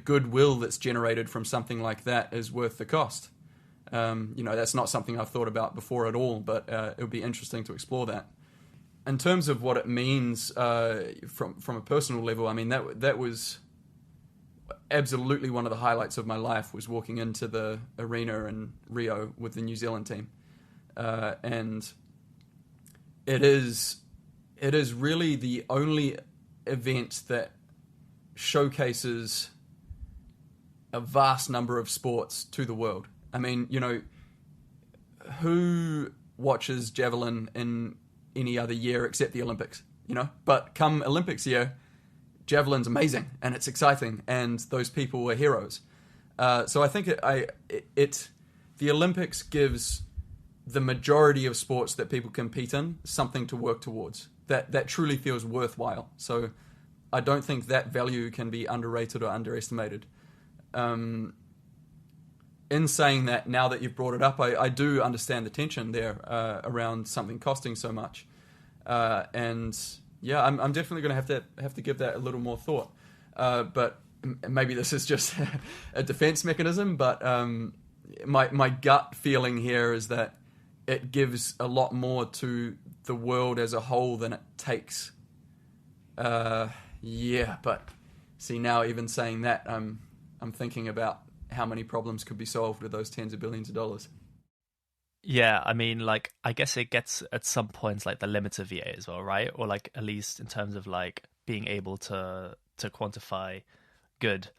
goodwill that's generated from something like that is worth the cost. That's not something I've thought about before at all, but it would be interesting to explore that. In terms of what it means from a personal level, I mean, that was absolutely one of the highlights of my life, was walking into the arena in Rio with the New Zealand team. And it is really the only event that showcases a vast number of sports to the world. I mean, who watches javelin in any other year except the Olympics, But come Olympics year, javelin's amazing and it's exciting, and those people were heroes. So I think the Olympics gives the majority of sports that people compete in something to work towards that truly feels worthwhile. So I don't think that value can be underrated or underestimated. In saying that, now that you've brought it up, I do understand the tension there around something costing so much, and yeah, I'm definitely going to have to give that a little more thought. But maybe this is just a defense mechanism. But my gut feeling here is that it gives a lot more to the world as a whole than it takes. Yeah, but see, now even saying that, I'm thinking about how many problems could be solved with those tens of billions of dollars. Yeah, I mean, like, I guess it gets at some points like the limits of VA as well, right? Or like at least in terms of like being able to quantify good.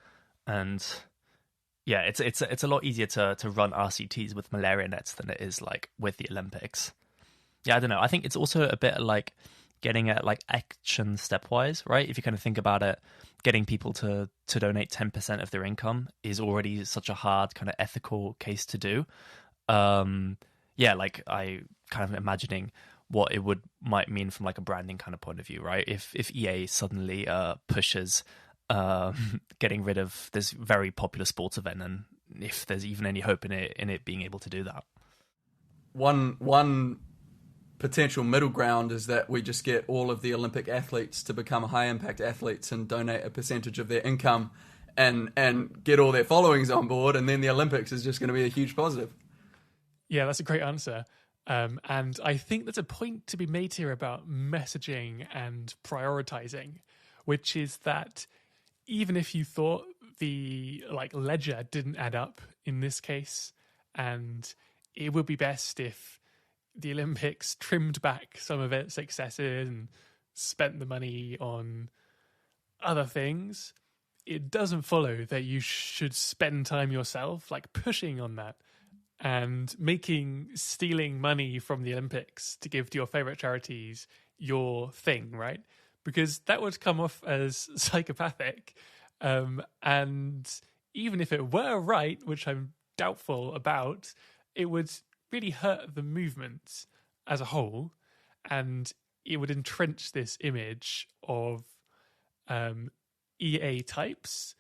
And yeah, it's a lot easier to run RCTs with malaria nets than it is like with the Olympics. Yeah, I don't know. I think it's also a bit like getting it like action stepwise, right? If you kind of think about it, getting people to donate 10% of their income is already such a hard kind of ethical case to do. Yeah, like I kind of imagining what it might mean from like a branding kind of point of view, right? If EA suddenly pushes getting rid of this very popular sports event, and if there's even any hope in it being able to do that. One potential middle ground is that we just get all of the Olympic athletes to become high impact athletes and donate a percentage of their income and get all their followings on board, and then the Olympics is just going to be a huge positive. Yeah, that's a great answer. And I think there's a point to be made here about messaging and prioritizing, which is that even if you thought the like ledger didn't add up in this case, and it would be best if the Olympics trimmed back some of its successes and spent the money on other things, it doesn't follow that you should spend time yourself like pushing on that and stealing money from the Olympics to give to your favorite charities your thing, right? Because that would come off as psychopathic. And even if it were right, which I'm doubtful about, it would really hurt the movement as a whole. And it would entrench this image of EA types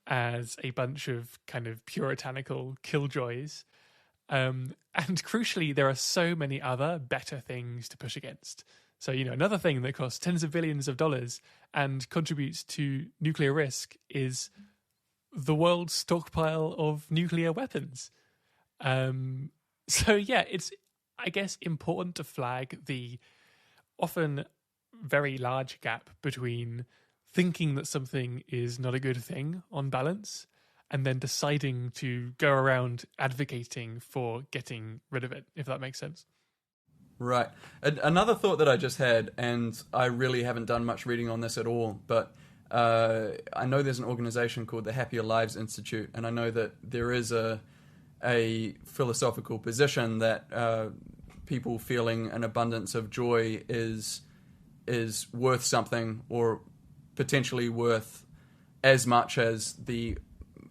as a bunch of kind of puritanical killjoys. And crucially, there are so many other better things to push against. So, another thing that costs tens of billions of dollars and contributes to nuclear risk is the world's stockpile of nuclear weapons. So, yeah, it's, I guess, important to flag the often very large gap between thinking that something is not a good thing on balance and then deciding to go around advocating for getting rid of it, if that makes sense. Right. Another thought that I just had, and I really haven't done much reading on this at all, but I know there's an organization called the Happier Lives Institute, and I know that there is a philosophical position that people feeling an abundance of joy is worth something, or potentially worth as much as the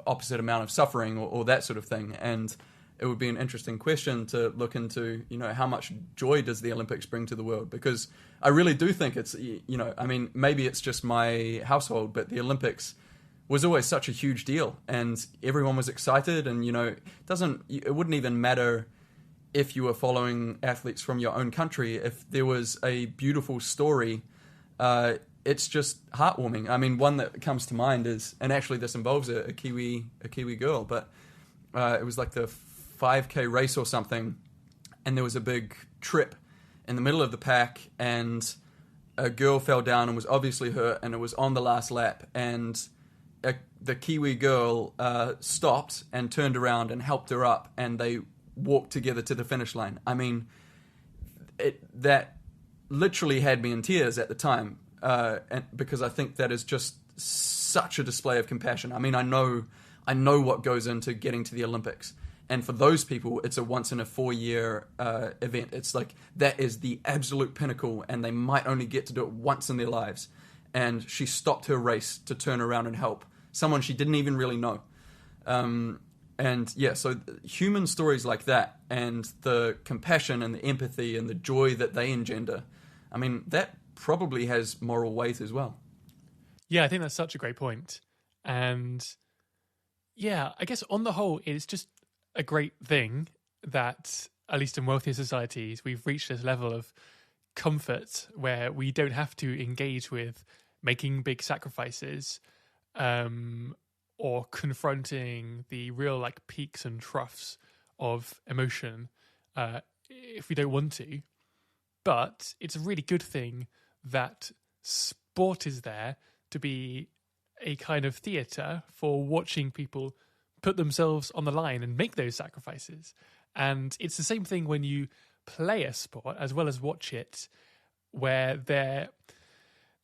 opposite amount of suffering or that sort of thing. And it would be an interesting question to look into, how much joy does the Olympics bring to the world? Because I really do think it's, maybe it's just my household, but the Olympics was always such a huge deal and everyone was excited. And, it wouldn't even matter if you were following athletes from your own country. If there was a beautiful story, it's just heartwarming. I mean, one that comes to mind is, and actually this involves a Kiwi girl, but it was like the 5K race or something, and there was a big trip in the middle of the pack, and a girl fell down and was obviously hurt, and it was on the last lap, and the Kiwi girl stopped and turned around and helped her up, and they walked together to the finish line. I mean, that literally had me in tears at the time. And because I think that is just such a display of compassion. I mean, I know what goes into getting to the Olympics, and for those people, it's a once in a 4-year event. It's like that is the absolute pinnacle, and they might only get to do it once in their lives. And she stopped her race to turn around and help someone she didn't even really know. And yeah, so human stories like that, and the compassion and the empathy and the joy that they engender, I mean, that probably has moral weight as well. Yeah, I think that's such a great point. And yeah, I guess on the whole, it's just a great thing that, at least in wealthier societies, we've reached this level of comfort where we don't have to engage with making big sacrifices or confronting the real like peaks and troughs of emotion if we don't want to. But it's a really good thing that sport is there to be a kind of theatre for watching people put themselves on the line and make those sacrifices. And it's the same thing when you play a sport as well as watch it, where there's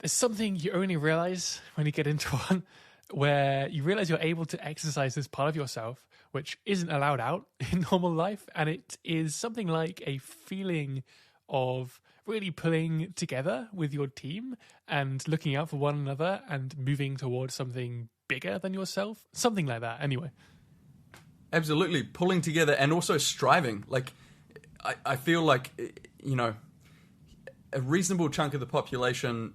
something you only realise when you get into one, where you realise you're able to exercise this part of yourself, which isn't allowed out in normal life. And it is something like a feeling of really pulling together with your team and looking out for one another and moving towards something bigger than yourself? Something like that, anyway. Absolutely, pulling together and also striving. Like, I feel like, a reasonable chunk of the population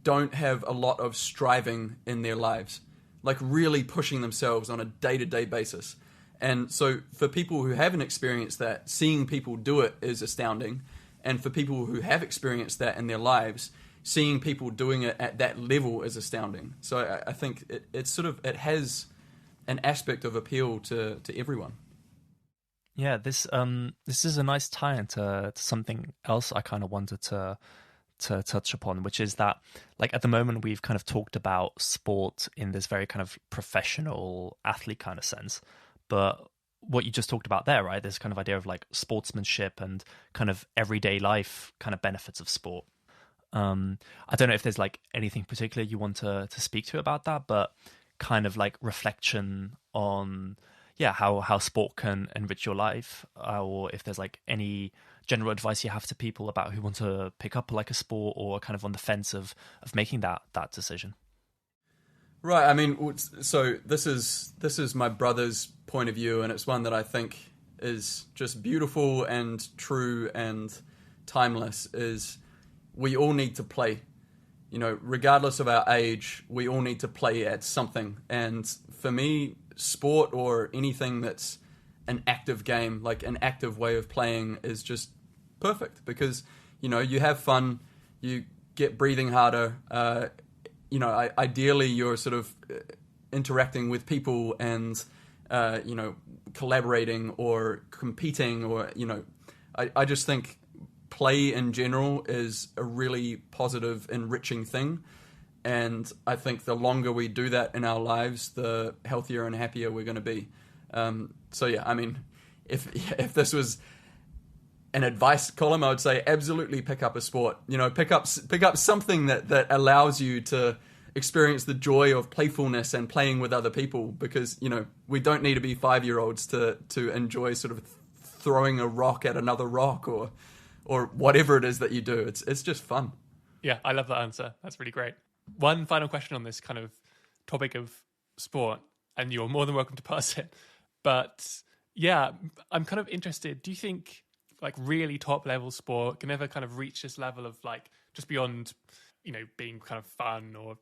don't have a lot of striving in their lives, like really pushing themselves on a day-to-day basis. And so for people who haven't experienced that, seeing people do it is astounding. And for people who have experienced that in their lives, seeing people doing it at that level is astounding. So I think it has an aspect of appeal to everyone. Yeah, this is a nice tie into something else I kind of wanted to touch upon, which is that, like, at the moment we've kind of talked about sport in this very kind of professional athlete kind of sense, but what you just talked about there, right, this kind of idea of like sportsmanship and kind of everyday life kind of benefits of sport. I don't know if there's like anything particular you want to speak to about that, but kind of like reflection on how sport can enrich your life, or if there's like any general advice you have to people about who want to pick up like a sport or kind of on the fence of making that decision. Right. I mean, so this is my brother's point of view, and it's one that I think is just beautiful and true and timeless. Is we all need to play. Regardless of our age, we all need to play at something. And for me, sport or anything that's an active game, like an active way of playing, is just perfect because, you have fun, you get breathing harder, ideally you're sort of interacting with people and, collaborating or competing or, I just think play in general is a really positive, enriching thing. And I think the longer we do that in our lives, the healthier and happier we're going to be. I mean, if this was an advice column, I would say absolutely pick up a sport. Pick up something that allows you to experience the joy of playfulness and playing with other people. Because we don't need to be 5-year-olds to enjoy sort of throwing a rock at another rock or whatever it is that you do. It's just fun. Yeah, I love that answer. That's really great. One final question on this kind of topic of sport, and you're more than welcome to pass it. But yeah, I'm kind of interested. Do you think like really top level sport can ever kind of reach this level of like just beyond, being kind of fun or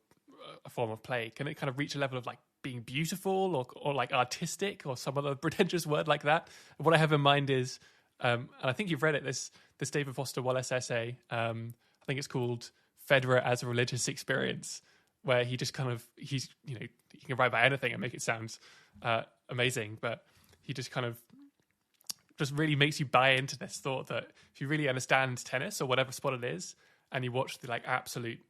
a form of play? Can it kind of reach a level of like being beautiful or like artistic or some other pretentious word like that? What I have in mind is, and I think you've read it, this David Foster Wallace essay. I think it's called Federer as a Religious Experience, where he just kind of, he can write about anything and make it sound amazing, but he just kind of just really makes you buy into this thought that if you really understand tennis or whatever sport it is, and you watch the like absolute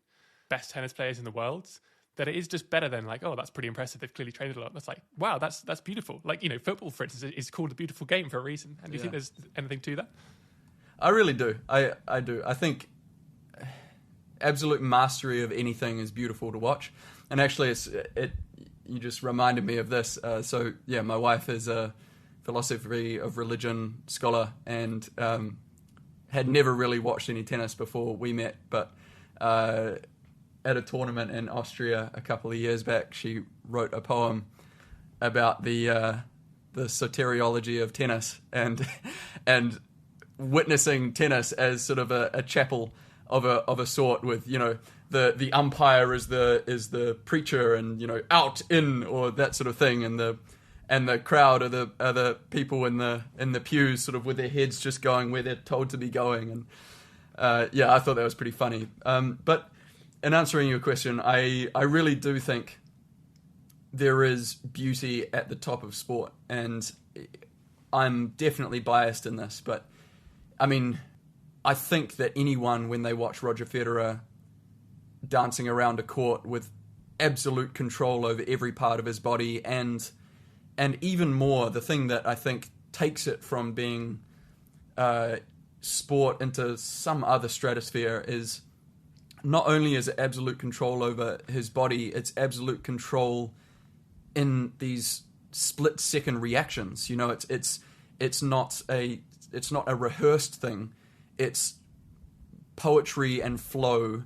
best tennis players in the world, that it is just better than like, oh, that's pretty impressive, they've clearly trained a lot. That's like, wow, that's beautiful. Like, football, for instance, is called a beautiful game for a reason. And do you think there's anything to that? I really do. I do. I think absolute mastery of anything is beautiful to watch. And actually, you just reminded me of this. My wife is a philosophy of religion scholar and had never really watched any tennis before we met. But at a tournament in Austria a couple of years back, she wrote a poem about the soteriology of tennis and witnessing tennis as sort of a chapel of a sort, with the umpire is the preacher and out in or that sort of thing, and the crowd are the people in the pews sort of with their heads just going where they're told to be going. And I thought that was pretty funny. But in answering your question, I really do think there is beauty at the top of sport, and I'm definitely biased in this, but I mean, I think that anyone, when they watch Roger Federer dancing around a court with absolute control over every part of his body, and even more, the thing that I think takes it from being sport into some other stratosphere is not only is it absolute control over his body, it's absolute control in these split-second reactions. It's not a rehearsed thing. it's poetry and flow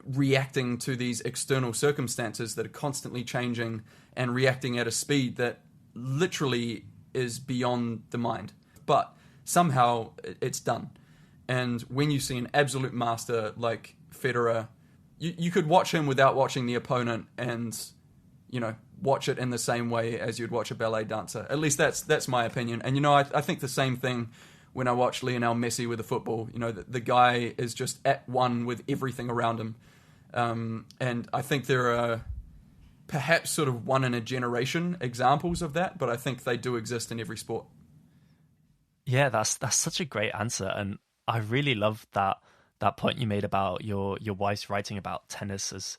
reacting to these external circumstances that are constantly changing and reacting at a speed that literally is beyond the mind. But somehow it's done. And when you see an absolute master like Federer, you could watch him without watching the opponent and, watch it in the same way as you'd watch a ballet dancer. At least that's my opinion. And, I think the same thing when I watch Lionel Messi with the football. The guy is just at one with everything around him. And I think there are perhaps sort of one in a generation examples of that, but I think they do exist in every sport. Yeah, that's such a great answer. And I really love that point you made about your wife's writing about tennis as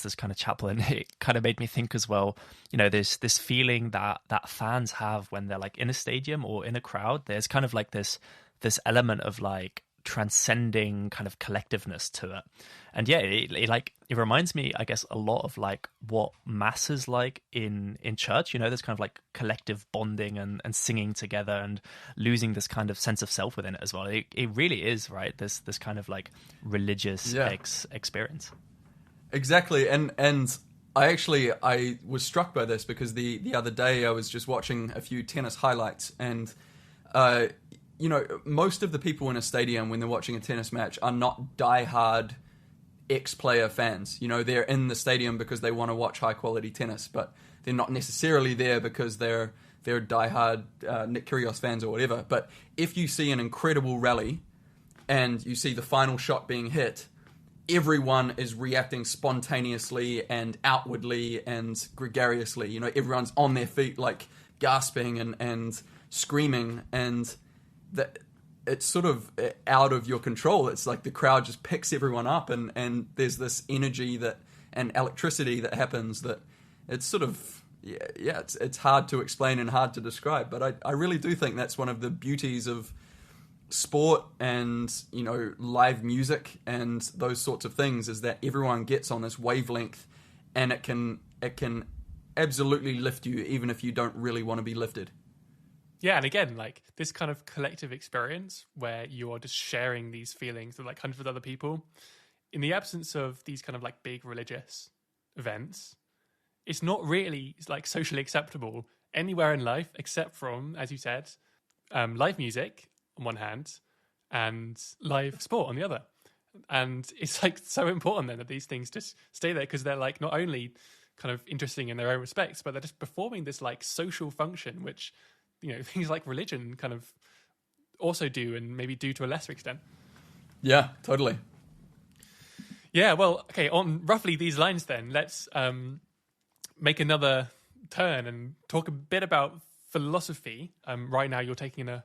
this kind of chaplain. It kind of made me think as well, there's this feeling that fans have when they're like in a stadium or in a crowd. There's kind of like this element of like transcending kind of collectiveness to it. And yeah, it reminds me, I guess, a lot of like what mass is like in church. There's kind of like collective bonding and singing together and losing this kind of sense of self within it as well. It really is, right? This kind of like religious experience. Exactly. And I was struck by this because the other day I was just watching a few tennis highlights, and most of the people in a stadium when they're watching a tennis match are not diehard ex-player fans. They're in the stadium because they want to watch high-quality tennis, but they're not necessarily there because they're diehard Nick Kyrgios fans or whatever. But if you see an incredible rally and you see the final shot being hit, everyone is reacting spontaneously and outwardly and gregariously. Everyone's on their feet, like gasping and screaming, and that it's sort of out of your control. It's like the crowd just picks everyone up, and there's this energy and electricity that happens that it's sort of it's hard to explain and hard to describe. But I really do think that's one of the beauties of sport and live music and those sorts of things, is that everyone gets on this wavelength, and it can absolutely lift you even if you don't really want to be lifted. Yeah, and again, like this kind of collective experience where you are just sharing these feelings with like hundreds of other people, in the absence of these kind of like big religious events, it's not really like socially acceptable anywhere in life except from, as you said, live music on one hand and live sport on the other. And it's like so important then that these things just stay there, because they're like not only kind of interesting in their own respects, but they're just performing this like social function, which things like religion kind of also do, and maybe do to a lesser extent. Yeah, totally. Yeah, well, okay, on roughly these lines then, let's make another turn and talk a bit about philosophy. Right now you're taking a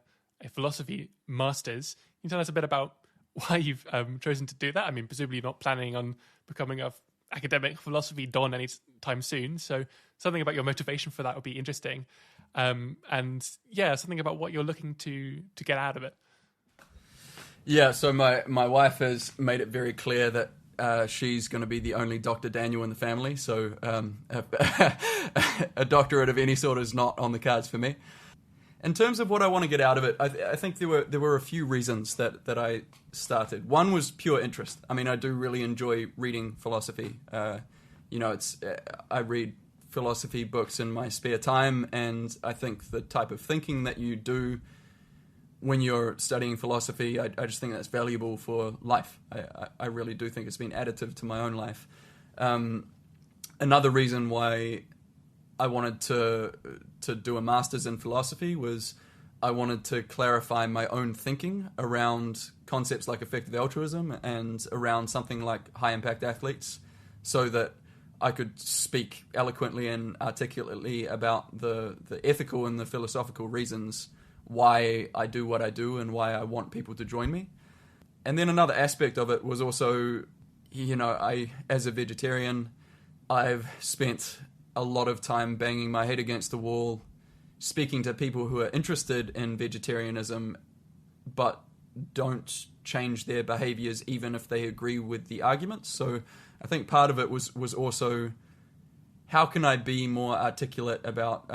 philosophy master's. Can you tell us a bit about why you've chosen to do that? I mean, presumably you're not planning on becoming a academic philosophy don anytime soon, so something about your motivation for that would be interesting. And yeah, something about what you're looking to get out of it. Yeah, so my wife has made it very clear that she's going to be the only Dr. Daniell in the family, so a doctorate of any sort is not on the cards for me. In terms of what I want to get out of it, I think there were a few reasons that I started. One was pure interest. I mean, I do really enjoy reading philosophy. I read philosophy books in my spare time, and I think the type of thinking that you do when you're studying philosophy, I just think that's valuable for life. I really do think it's been additive to my own life. Another reason why I wanted to do a master's in philosophy was I wanted to clarify my own thinking around concepts like effective altruism and around something like high-impact athletes, so that I could speak eloquently and articulately about the ethical and the philosophical reasons why I do what I do and why I want people to join me. And then another aspect of it was also, as a vegetarian, I've spent a lot of time banging my head against the wall, speaking to people who are interested in vegetarianism, but don't change their behaviors even if they agree with the arguments. So I think part of it was also, how can I be more articulate about,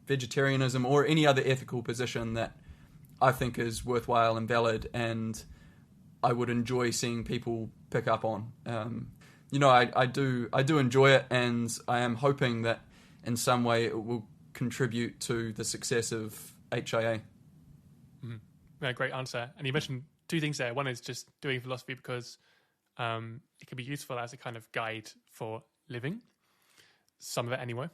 vegetarianism or any other ethical position that I think is worthwhile and valid, and I would enjoy seeing people pick up on. I do enjoy it, and I am hoping that in some way it will contribute to the success of HIA. Mm-hmm. Yeah, great answer. And you mentioned two things there. One is just doing philosophy because it can be useful as a kind of guide for living, some of it anyway.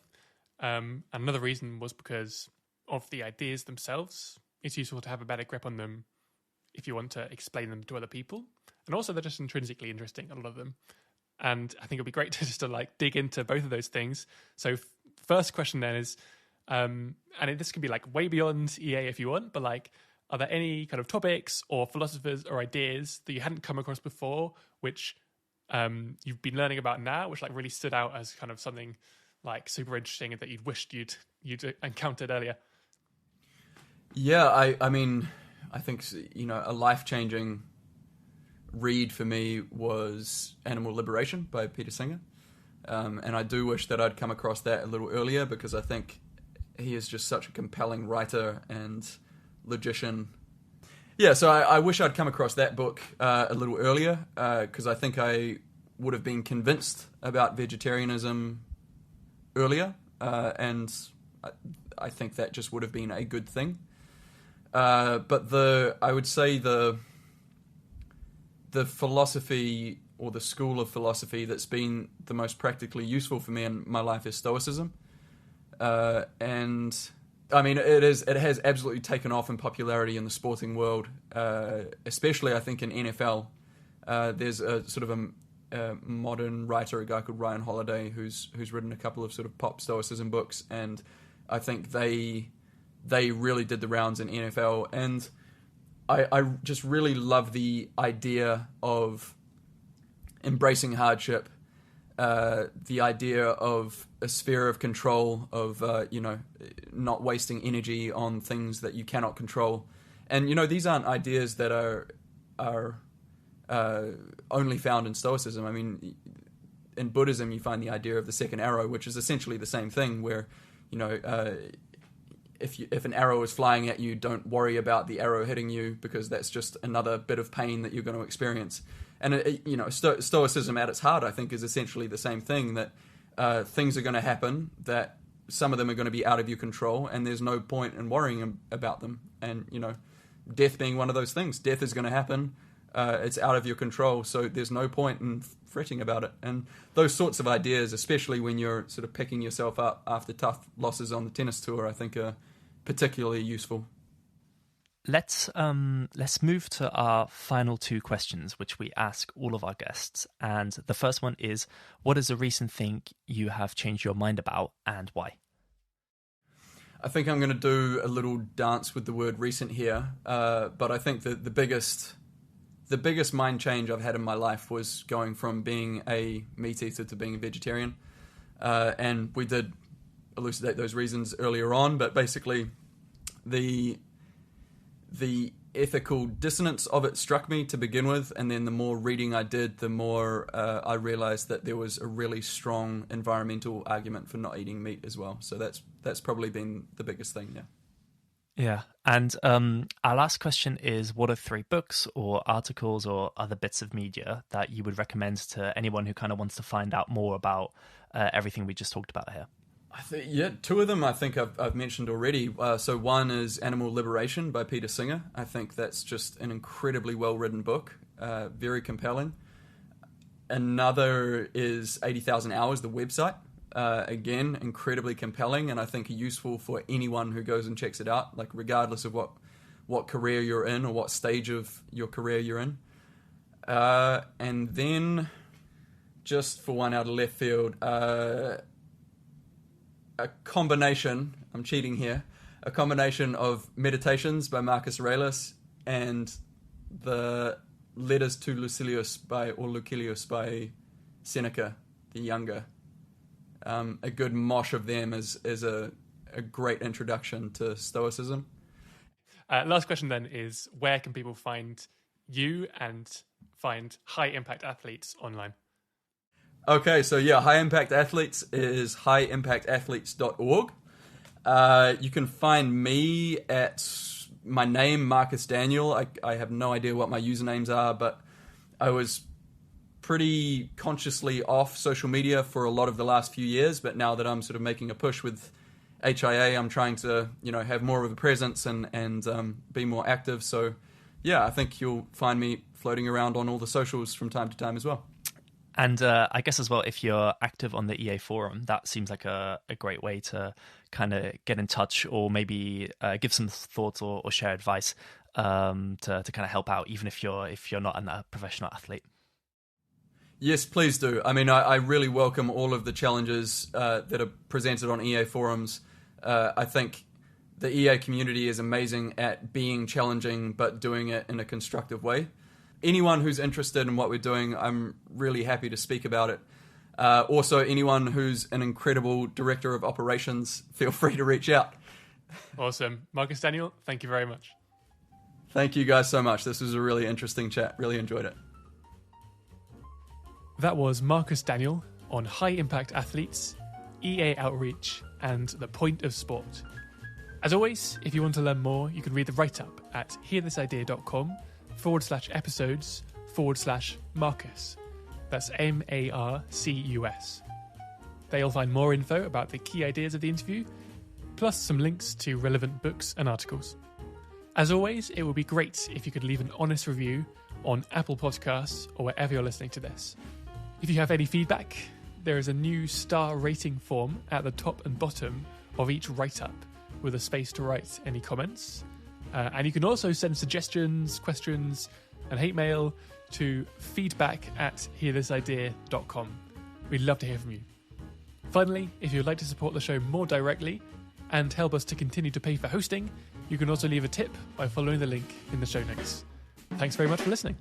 And another reason was because of the ideas themselves. It's useful to have a better grip on them if you want to explain them to other people. And also they're just intrinsically interesting, a lot of them. And I think it'd be great to just to dig into both of those things. So first question then is, and this can be way beyond EA if you want, but are there any kind of topics or philosophers or ideas that you hadn't come across before, which you've been learning about now, which really stood out as kind of something super interesting that you'd wished you'd encountered earlier? Yeah, I mean, I think, a life-changing read for me was Animal Liberation by Peter Singer. And I do wish that I'd come across that a little earlier, because I think he is just such a compelling writer and logician. Yeah, so I wish I'd come across that book a little earlier, because I think I would have been convinced about vegetarianism earlier, and I think that just would have been a good thing. But I would say the philosophy or the school of philosophy that's been the most practically useful for me in my life is Stoicism. And I mean, it has absolutely taken off in popularity in the sporting world, especially I think in NFL. There's a sort of a modern writer, a guy called Ryan Holiday, who's written a couple of sort of pop Stoicism books, and I think they really did the rounds in NFL. And I just really love the idea of embracing hardship, the idea of a sphere of control, of not wasting energy on things that you cannot control. And these aren't ideas that are only found in Stoicism. I mean, in Buddhism you find the idea of the second arrow, which is essentially the same thing, where if an arrow is flying at you, don't worry about the arrow hitting you, because that's just another bit of pain that you're going to experience. And Stoicism at its heart, I think, is essentially the same thing, that things are going to happen, that some of them are going to be out of your control, and there's no point in worrying about them. And death being one of those things. Death is going to happen. It's out of your control, so there's no point in fretting about it. And those sorts of ideas, especially when you're sort of picking yourself up after tough losses on the tennis tour, I think are particularly useful. Let's move to our final two questions, which we ask all of our guests. And the first one is, what is a recent thing you have changed your mind about, and why? I think I'm going to do a little dance with the word recent here, but I think that the biggest mind change I've had in my life was going from being a meat eater to being a vegetarian. And we did elucidate those reasons earlier on, but basically the ethical dissonance of it struck me to begin with, and then the more reading I did, the more I realized that there was a really strong environmental argument for not eating meat as well. So that's probably been the biggest thing, yeah. Yeah, and our last question is, what are 3 books or articles or other bits of media that you would recommend to anyone who kind of wants to find out more about everything we just talked about here? I think, 2 of them I think I've mentioned already. So one is Animal Liberation by Peter Singer. I think that's just an incredibly well-written book, very compelling. Another is 80,000 Hours, the website. Again, incredibly compelling, and I think useful for anyone who goes and checks it out, regardless of what career you're in or what stage of your career you're in. And then, just for one out of left field, a combination, I'm cheating here, a combination of Meditations by Marcus Aurelius and the Letters to Lucilius by Seneca the Younger. A good mosh of them is a great introduction to Stoicism. Last question then is, where can people find you and find high impact athletes online? Okay, so High Impact Athletes is highimpactathletes.org. You can find me at my name, Marcus Daniell. I have no idea what my usernames are, but I was pretty consciously off social media for a lot of the last few years. But now that I'm sort of making a push with HIA, I'm trying to, have more of a presence and be more active. So, yeah, I think you'll find me floating around on all the socials from time to time as well. And I guess as well, if you're active on the EA forum, that seems like a great way to kind of get in touch, or maybe give some thoughts or share advice to kind of help out, even if you're not a professional athlete. Yes, please do. I mean, I really welcome all of the challenges that are presented on EA forums. I think the EA community is amazing at being challenging, but doing it in a constructive way. Anyone who's interested in what we're doing, I'm really happy to speak about it. Also, anyone who's an incredible director of operations, feel free to reach out. Awesome. Marcus Daniell, thank you very much. Thank you guys so much. This was a really interesting chat. Really enjoyed it. That was Marcus Daniell on high-impact athletes, EA outreach, and the point of sport. As always, if you want to learn more, you can read the write-up at hearthisidea.com/episodes/Marcus. That's MARCUS. There you'll find more info about the key ideas of the interview, plus some links to relevant books and articles. As always, it would be great if you could leave an honest review on Apple Podcasts or wherever you're listening to this. If you have any feedback, there is a new star rating form at the top and bottom of each write-up with a space to write any comments. And you can also send suggestions, questions, and hate mail to feedback@hearthisidea.com. We'd love to hear from you. Finally, if you'd like to support the show more directly and help us to continue to pay for hosting, you can also leave a tip by following the link in the show notes. Thanks very much for listening.